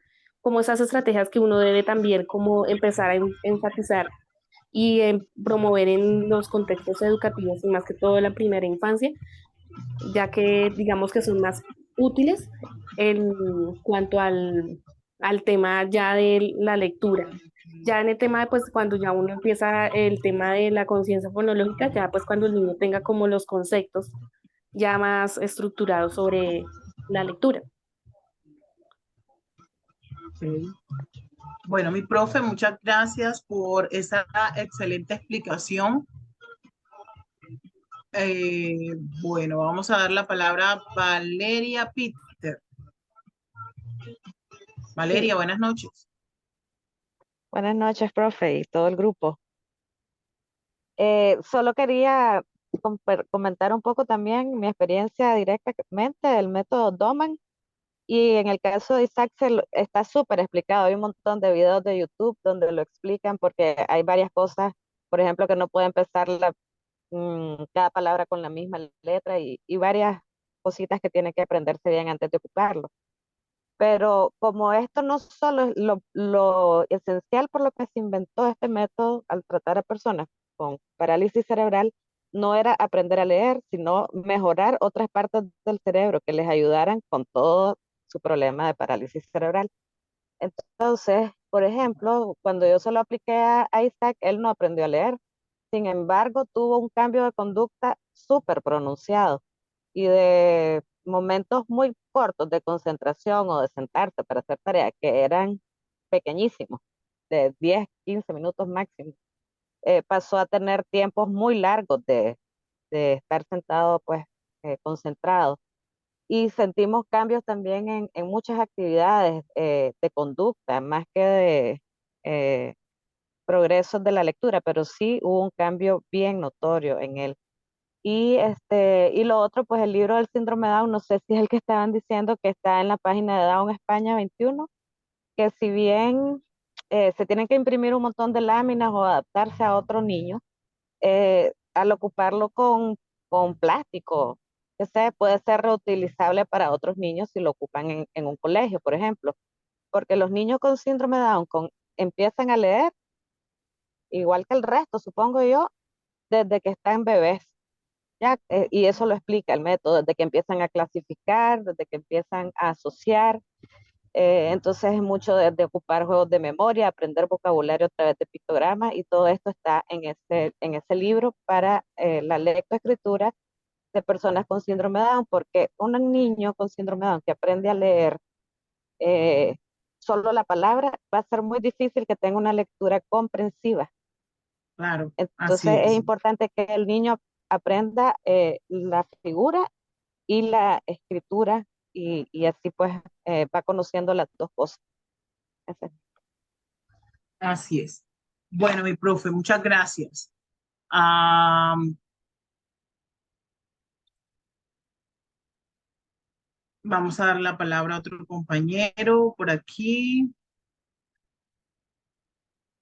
esas estrategias que uno debe también como empezar a enfatizar y promover en los contextos educativos y más que todo en la primera infancia, ya que digamos que son más útiles en cuanto al tema ya de la lectura. Ya en el tema de pues cuando ya uno empieza el tema de la conciencia fonológica, ya pues cuando el niño tenga como los conceptos ya más estructurado sobre la lectura. Sí. Bueno, mi profe, muchas gracias por esa excelente explicación. Bueno, vamos a dar la palabra a Valeria Peter. Valeria, Sí. buenas noches. Buenas noches, profe, y todo el grupo. Solo quería comentar un poco también mi experiencia directamente del método Doman. Y en el caso de Isaac está súper explicado. Hay un montón de videos de YouTube donde lo explican porque hay varias cosas, por ejemplo, que no puede empezar cada palabra con la misma letra y varias cositas que tiene que aprenderse bien antes de ocuparlo. Pero como esto no solo es lo esencial por lo que se inventó este método al tratar a personas con parálisis cerebral, no era aprender a leer, sino mejorar otras partes del cerebro que les ayudaran con todo su problema de parálisis cerebral. Entonces, por ejemplo, cuando yo se lo apliqué a Isaac, él no aprendió a leer. Sin embargo, tuvo un cambio de conducta súper pronunciado y de momentos muy cortos de concentración o de sentarse para hacer tareas que eran pequeñísimos, de 10, 15 minutos máximo, pasó a tener tiempos muy largos de estar sentado, pues, concentrado. Y sentimos cambios también en muchas actividades de conducta, más que de progresos de la lectura, pero sí hubo un cambio bien notorio en él. Y lo otro, pues el libro del síndrome de Down, no sé si es el que estaban diciendo que está en la página de Down España 21, que si bien se tienen que imprimir un montón de láminas o adaptarse a otro niño, al ocuparlo con plástico, puede ser reutilizable para otros niños si lo ocupan en un colegio, por ejemplo, porque los niños con síndrome de Down empiezan a leer, igual que el resto, supongo yo, desde que están bebés. Ya, y eso lo explica el método, desde que empiezan a clasificar, desde que empiezan a asociar. Entonces es mucho de ocupar juegos de memoria, aprender vocabulario a través de pictogramas, y todo esto está en ese libro para la lectoescritura de personas con síndrome de Down, porque un niño con síndrome de Down que aprende a leer solo la palabra, va a ser muy difícil que tenga una lectura comprensiva. Claro, así Entonces es es. importante que el niño aprenda la figura y la escritura, y así pues va conociendo las dos cosas. Ese. Así es. Bueno, mi profe, muchas gracias. Vamos a dar la palabra a otro compañero por aquí.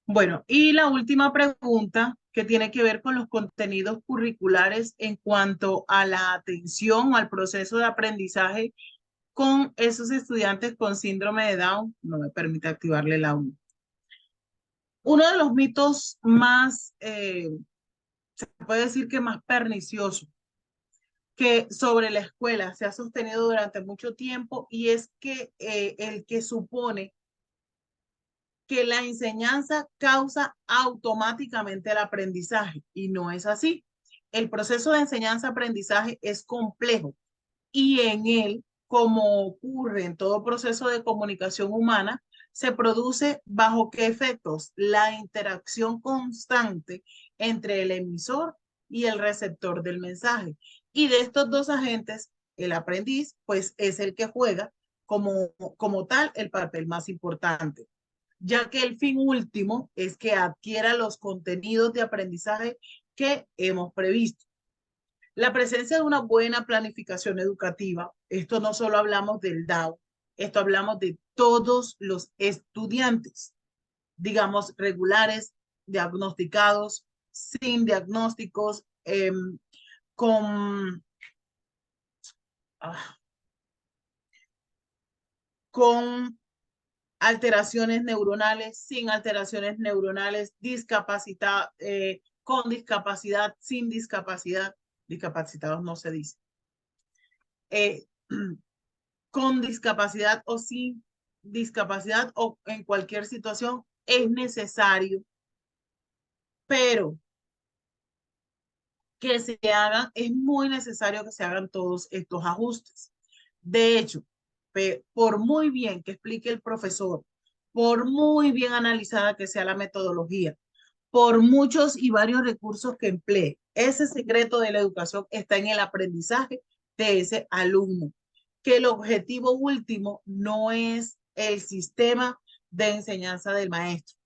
Bueno, y la última pregunta que tiene que ver con los contenidos curriculares en cuanto a la atención o al proceso de aprendizaje con esos estudiantes con síndrome de Down. No me permite activarle la 1. Uno de los mitos más, se puede decir que más pernicioso, que sobre la escuela se ha sostenido durante mucho tiempo, y es que el que supone que la enseñanza causa automáticamente el aprendizaje, y no es así. El proceso de enseñanza-aprendizaje es complejo, y en él, como ocurre en todo proceso de comunicación humana, se produce bajo qué efectos: la interacción constante entre el emisor y el receptor del mensaje. Y de estos dos agentes, el aprendiz, pues es el que juega como tal el papel más importante, ya que el fin último es que adquiera los contenidos de aprendizaje que hemos previsto. La presencia de una buena planificación educativa, esto no solo hablamos del DAO, esto hablamos de todos los estudiantes, digamos, regulares, diagnosticados, sin diagnósticos, con, con alteraciones neuronales, sin alteraciones neuronales, con discapacidad, sin discapacidad. Discapacitados no se dice. Con discapacidad o sin discapacidad o en cualquier situación, es necesario, pero que se hagan, es muy necesario que se hagan todos estos ajustes. De hecho, por muy bien que explique el profesor, por muy bien analizada que sea la metodología, por muchos y varios recursos que emplee, ese secreto de la educación está en el aprendizaje de ese alumno, que el objetivo último no es el sistema de enseñanza del maestro.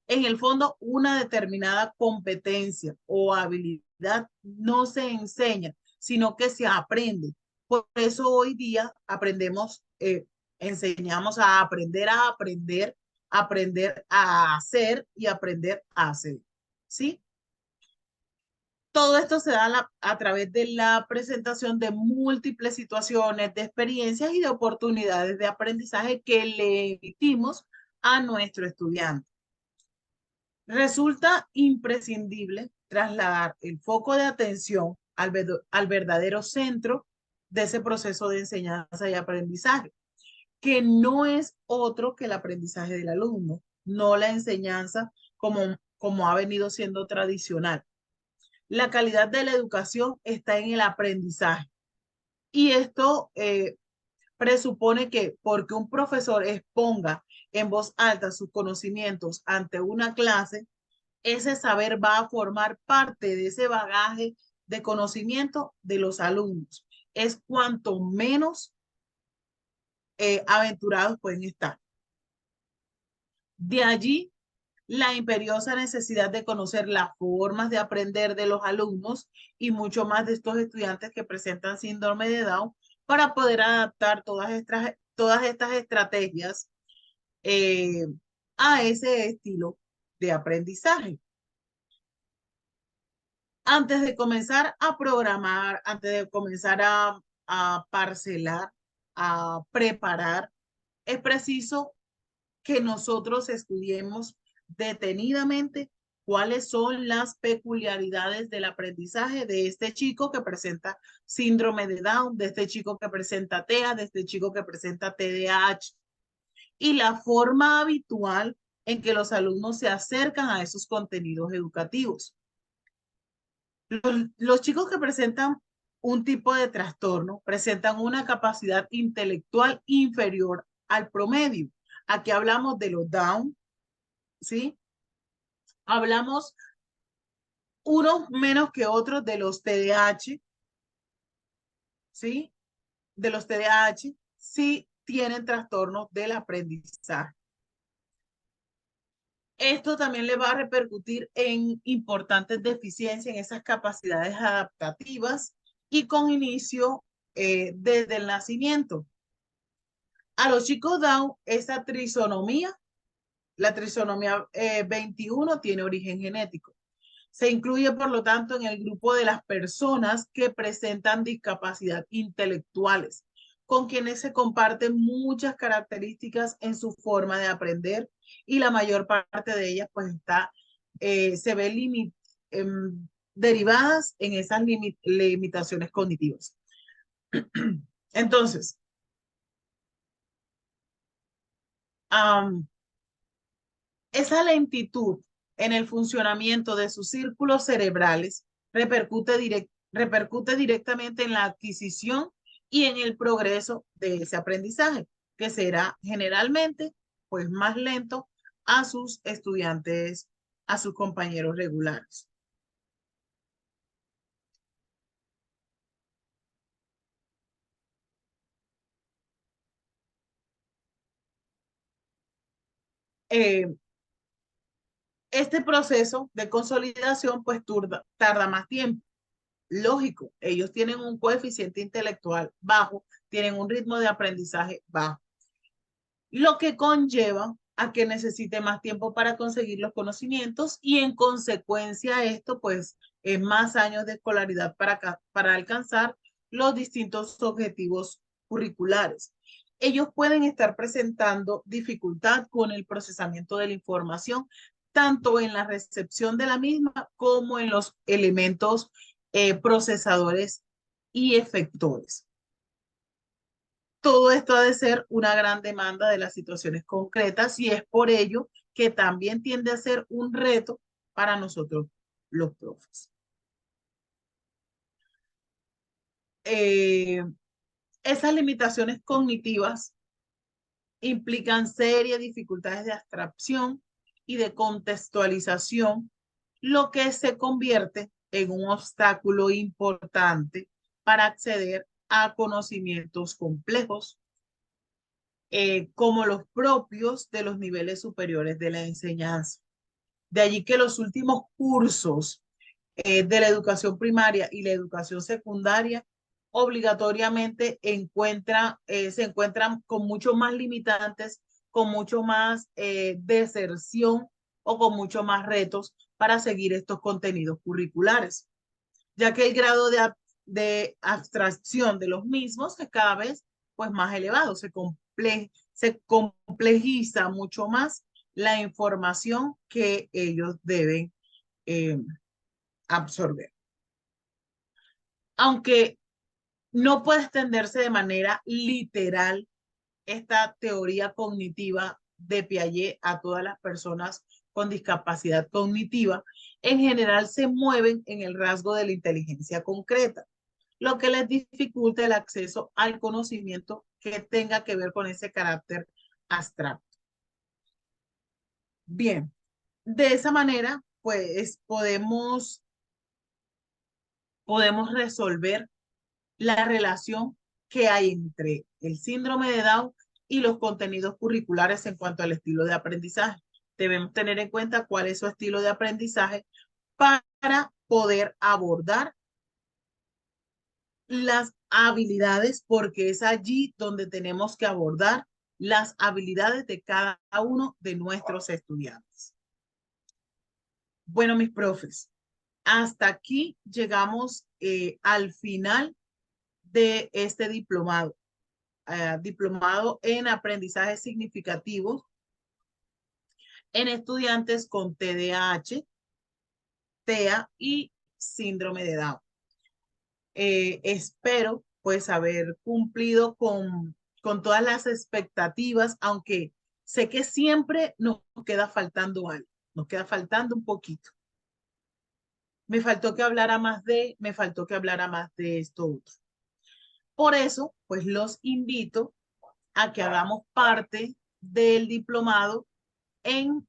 En el fondo, una determinada competencia o habilidad no se enseña, sino que se aprende. Por eso hoy día enseñamos a aprender, aprender a hacer y aprender a hacer. ¿Sí? Todo esto se da a través de la presentación de múltiples situaciones, de experiencias y de oportunidades de aprendizaje que le emitimos a nuestro estudiante. Resulta imprescindible trasladar el foco de atención al verdadero centro de ese proceso de enseñanza y aprendizaje, que no es otro que el aprendizaje del alumno, no la enseñanza como ha venido siendo tradicional. La calidad de la educación está en el aprendizaje. Y esto presupone que porque un profesor exponga en voz alta sus conocimientos ante una clase, ese saber va a formar parte de ese bagaje de conocimiento de los alumnos. Es cuanto menos aventurados pueden estar. De allí la imperiosa necesidad de conocer las formas de aprender de los alumnos y mucho más de estos estudiantes que presentan síndrome de Down para poder adaptar todas estas estrategias a ese estilo de aprendizaje. Antes de comenzar a programar, antes de comenzar a parcelar, a preparar, es preciso que nosotros estudiemos detenidamente cuáles son las peculiaridades del aprendizaje de este chico que presenta síndrome de Down, de este chico que presenta TEA, de este chico que presenta TDAH, y la forma habitual en que los alumnos se acercan a esos contenidos educativos. Los chicos que presentan un tipo de trastorno presentan una capacidad intelectual inferior al promedio. Aquí hablamos de los Down, ¿sí? Hablamos unos menos que otros de los TDAH, ¿sí? De los TDAH, sí tienen trastornos del aprendizaje. Esto también le va a repercutir en importantes deficiencias en esas capacidades adaptativas y con inicio desde el nacimiento. A los chicos Down, esa trisonomía, la trisonomía 21 tiene origen genético. Se incluye, por lo tanto, en el grupo de las personas que presentan discapacidad intelectuales, con quienes se comparten muchas características en su forma de aprender y la mayor parte de ellas pues se ve derivadas en esas limitaciones cognitivas. Entonces, esa lentitud en el funcionamiento de sus círculos cerebrales repercute directamente en la adquisición y en el progreso de ese aprendizaje, que será generalmente pues más lento a sus estudiantes, a sus compañeros regulares. Este proceso de consolidación pues tarda más tiempo. Lógico, ellos tienen un coeficiente intelectual bajo, tienen un ritmo de aprendizaje bajo, lo que conlleva a que necesite más tiempo para conseguir los conocimientos y en consecuencia esto pues es más años de escolaridad para alcanzar los distintos objetivos curriculares. Ellos pueden estar presentando dificultad con el procesamiento de la información, tanto en la recepción de la misma como en los elementos procesadores y efectores. Todo esto ha de ser una gran demanda de las situaciones concretas y es por ello que también tiende a ser un reto para nosotros los profes. Esas limitaciones cognitivas implican serias dificultades de abstracción y de contextualización, lo que se convierte en un obstáculo importante para acceder a conocimientos complejos, como los propios de los niveles superiores de la enseñanza. De allí que los últimos cursos de la educación primaria y la educación secundaria obligatoriamente se encuentran con mucho más limitantes, con mucho más deserción o con mucho más retos para seguir estos contenidos curriculares. ya que el grado de abstracción de los mismos es cada vez pues, más elevado, se complejiza mucho más la información que ellos deben absorber. Aunque no puede extenderse de manera literal esta teoría cognitiva de Piaget a todas las personas con discapacidad cognitiva, en general se mueven en el rasgo de la inteligencia concreta, lo que les dificulta el acceso al conocimiento que tenga que ver con ese carácter abstracto. Bien, de esa manera, pues podemos resolver la relación que hay entre el síndrome de Down y los contenidos curriculares en cuanto al estilo de aprendizaje. Debemos tener en cuenta cuál es su estilo de aprendizaje para poder abordar las habilidades, porque es allí donde tenemos que abordar las habilidades de cada uno de nuestros estudiantes. Bueno, mis profes, hasta aquí llegamos al final de este diplomado. Diplomado en aprendizaje significativo en estudiantes con TDAH, TEA y síndrome de Down. Espero pues haber cumplido con todas las expectativas, aunque sé que siempre nos queda faltando algo, nos queda faltando un poquito. Me faltó que hablara más de esto otro. Por eso, pues los invito a que hagamos parte del diplomado en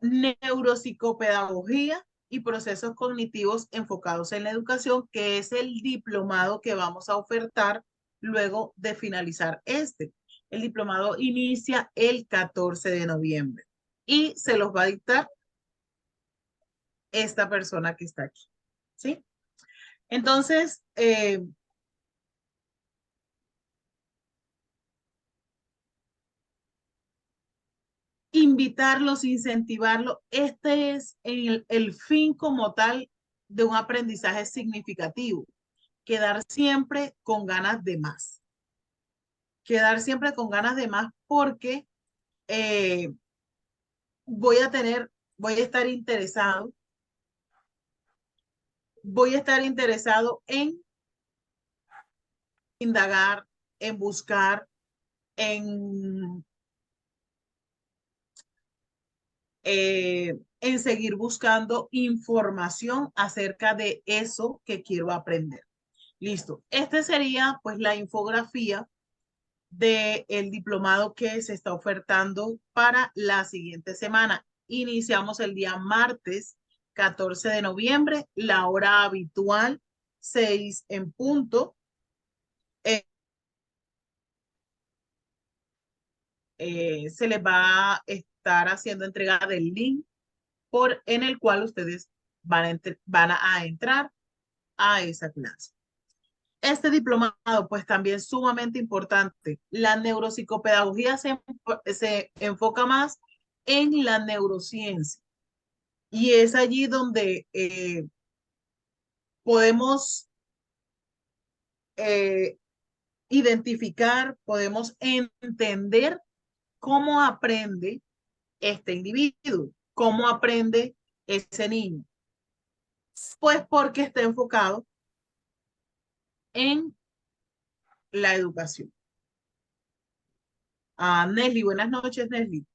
neuropsicopedagogía y procesos cognitivos enfocados en la educación, que es el diplomado que vamos a ofertar luego de finalizar este. El diplomado inicia el 14 de noviembre y se los va a dictar esta persona que está aquí, ¿sí? Entonces, invitarlos, incentivarlos. Este es el fin como tal de un aprendizaje significativo. Quedar siempre con ganas de más. Quedar siempre con ganas de más porque voy a estar interesado en indagar, en buscar, en seguir buscando información acerca de eso que quiero aprender. Listo. Este sería pues la infografía del diplomado que se está ofertando para la siguiente semana. Iniciamos el día martes 14 de noviembre, la hora habitual, 6 en punto. Se les va a estar haciendo entrega del link en el cual ustedes van a entrar a esa clase. Este diplomado, pues también sumamente importante. La neuropsicopedagogía se enfoca más en la neurociencia y es allí donde podemos identificar, podemos entender cómo aprende este individuo, cómo aprende ese niño. Pues porque está enfocado en la educación. Nesli, buenas noches, Nesli.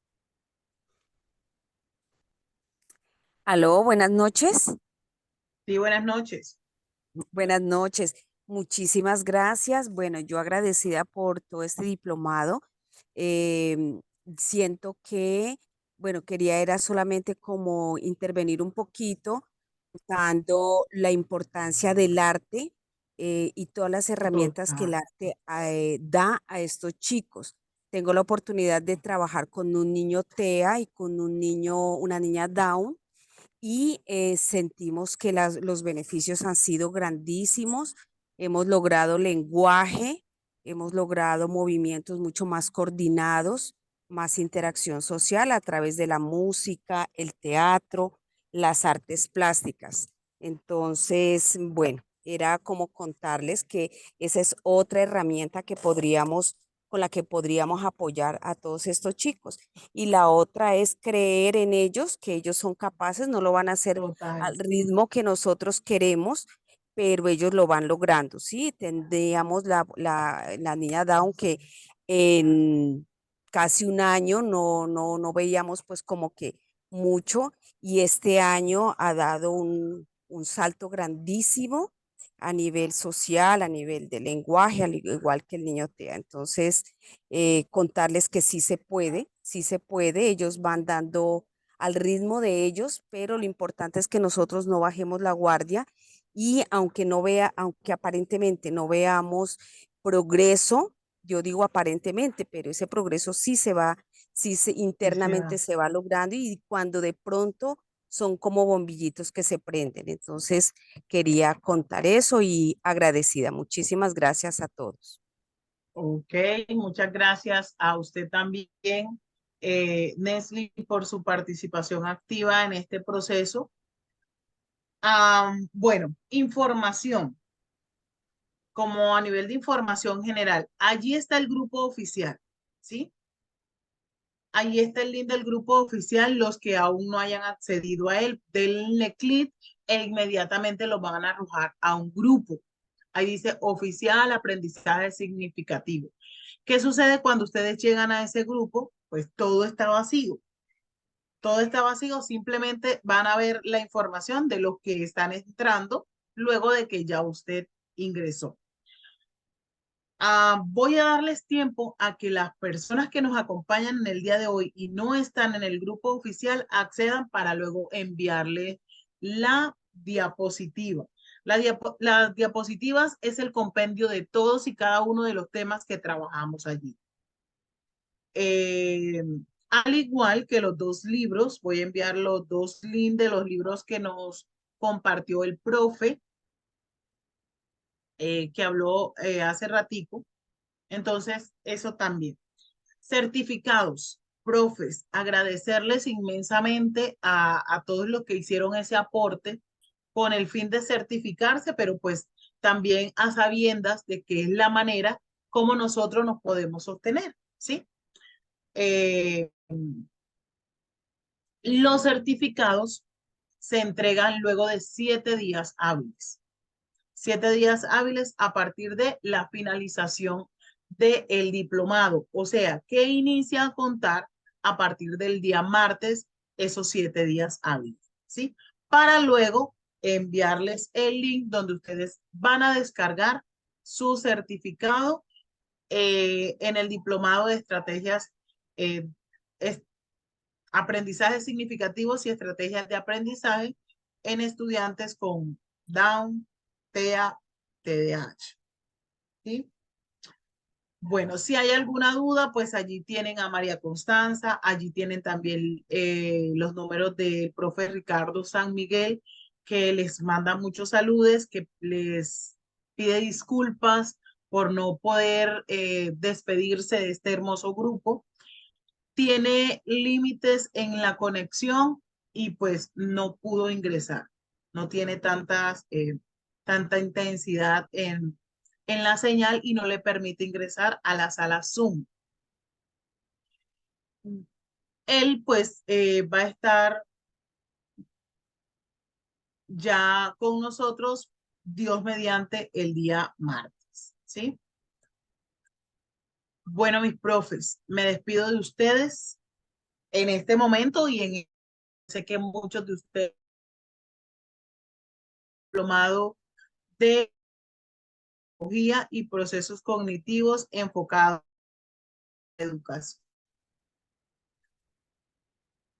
Aló, buenas noches. Sí, buenas noches. Buenas noches. Muchísimas gracias. Bueno, yo agradecida por todo este diplomado. Siento que, bueno, era solamente como intervenir un poquito, dando la importancia del arte y todas las herramientas que el arte da a estos chicos. Tengo la oportunidad de trabajar con un niño TEA y con una niña Down y sentimos que los beneficios han sido grandísimos. Hemos logrado lenguaje, hemos logrado movimientos mucho más coordinados, más interacción social a través de la música, el teatro, las artes plásticas. Entonces, bueno, era como contarles que esa es otra herramienta que con la que podríamos apoyar a todos estos chicos. Y la otra es creer en ellos, que ellos son capaces, no lo van a hacer al ritmo que nosotros queremos, pero ellos lo van logrando, ¿sí? Tendríamos la niña Down que en casi un año no veíamos pues como que mucho, y este año ha dado un salto grandísimo a nivel social, a nivel de lenguaje, al igual que el niño TEA. Entonces, contarles que sí se puede, ellos van dando al ritmo de ellos, pero lo importante es que nosotros no bajemos la guardia, y aunque aparentemente no veamos progreso, yo digo aparentemente, pero ese progreso internamente se va logrando, y cuando de pronto son como bombillitos que se prenden. Entonces, quería contar eso y agradecida. Muchísimas gracias a todos. Ok, muchas gracias a usted también, Nesli, por su participación activa en este proceso. Bueno, información, como a nivel de información general, allí está el grupo oficial, ¿sí? Ahí está el link del grupo oficial. Los que aún no hayan accedido a él, denle clic e inmediatamente los van a arrojar a un grupo. Ahí dice oficial aprendizaje significativo. ¿Qué sucede cuando ustedes llegan a ese grupo? Pues todo está vacío. Todo está vacío, simplemente van a ver la información de los que están entrando luego de que ya usted ingresó. Voy a darles tiempo a que las personas que nos acompañan en el día de hoy y no están en el grupo oficial accedan para luego enviarle la diapositiva. Las diapositivas es el compendio de todos y cada uno de los temas que trabajamos allí. Al igual que los dos libros, voy a enviar los dos links de los libros que nos compartió el profe que habló hace ratico. Entonces, eso también. Certificados, profes, agradecerles inmensamente a todos los que hicieron ese aporte con el fin de certificarse, pero pues también a sabiendas de que es la manera como nosotros nos podemos sostener, ¿sí? Los certificados se entregan luego de 7 días hábiles. 7 días hábiles a partir de la finalización del diplomado. O sea, que inicia a contar a partir del día martes esos 7 días hábiles, ¿sí? Para luego enviarles el link donde ustedes van a descargar su certificado en el diplomado de estrategias, aprendizajes significativos y estrategias de aprendizaje en estudiantes con Down, TEA, TDAH. ¿Sí? Bueno, si hay alguna duda, pues allí tienen a María Constanza, allí tienen también los números del profe Ricardo San Miguel, que les manda muchos saludos, que les pide disculpas por no poder despedirse de este hermoso grupo. Tiene límites en la conexión y pues no pudo ingresar. No tiene tanta intensidad en la señal y no le permite ingresar a la sala Zoom. Él pues va a estar ya con nosotros, Dios mediante, el día martes, ¿sí? Bueno, mis profes, me despido de ustedes en este momento y sé que muchos de ustedes diplomado de pedagogía y procesos cognitivos enfocados en educación.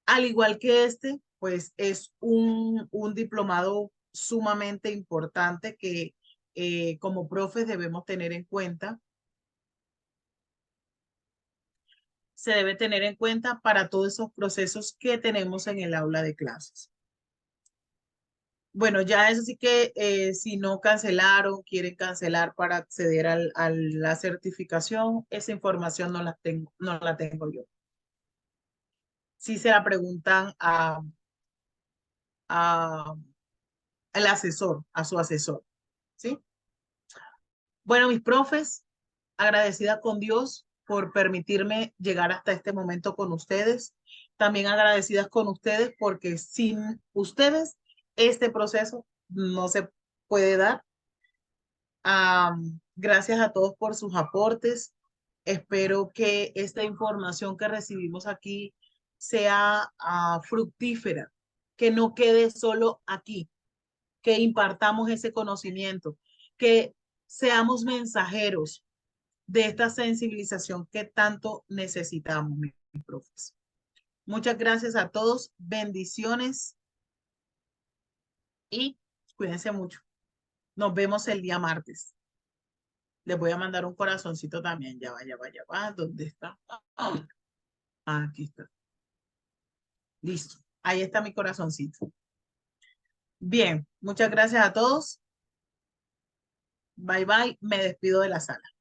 Al igual que este, pues es un diplomado sumamente importante que como profes debemos tener en cuenta. Se debe tener en cuenta para todos esos procesos que tenemos en el aula de clases. Bueno, ya eso sí que si no cancelaron, quieren cancelar para acceder a la certificación, esa información no la tengo yo. Si se la preguntan a al asesor, a su asesor, ¿sí? Bueno, mis profes, agradecida con Dios por permitirme llegar hasta este momento con ustedes. También agradecidas con ustedes porque sin ustedes este proceso no se puede dar. Gracias a todos por sus aportes. Espero que esta información que recibimos aquí sea fructífera, que no quede solo aquí, que impartamos ese conocimiento, que seamos mensajeros de esta sensibilización que tanto necesitamos, mis profes. Muchas gracias a todos, bendiciones y cuídense mucho. Nos vemos el día martes. Les voy a mandar un corazoncito también. Ya va, ya va, ya va. ¿Dónde está? Aquí está. Listo. Ahí está mi corazoncito. Bien, muchas gracias a todos. Bye, bye. Me despido de la sala.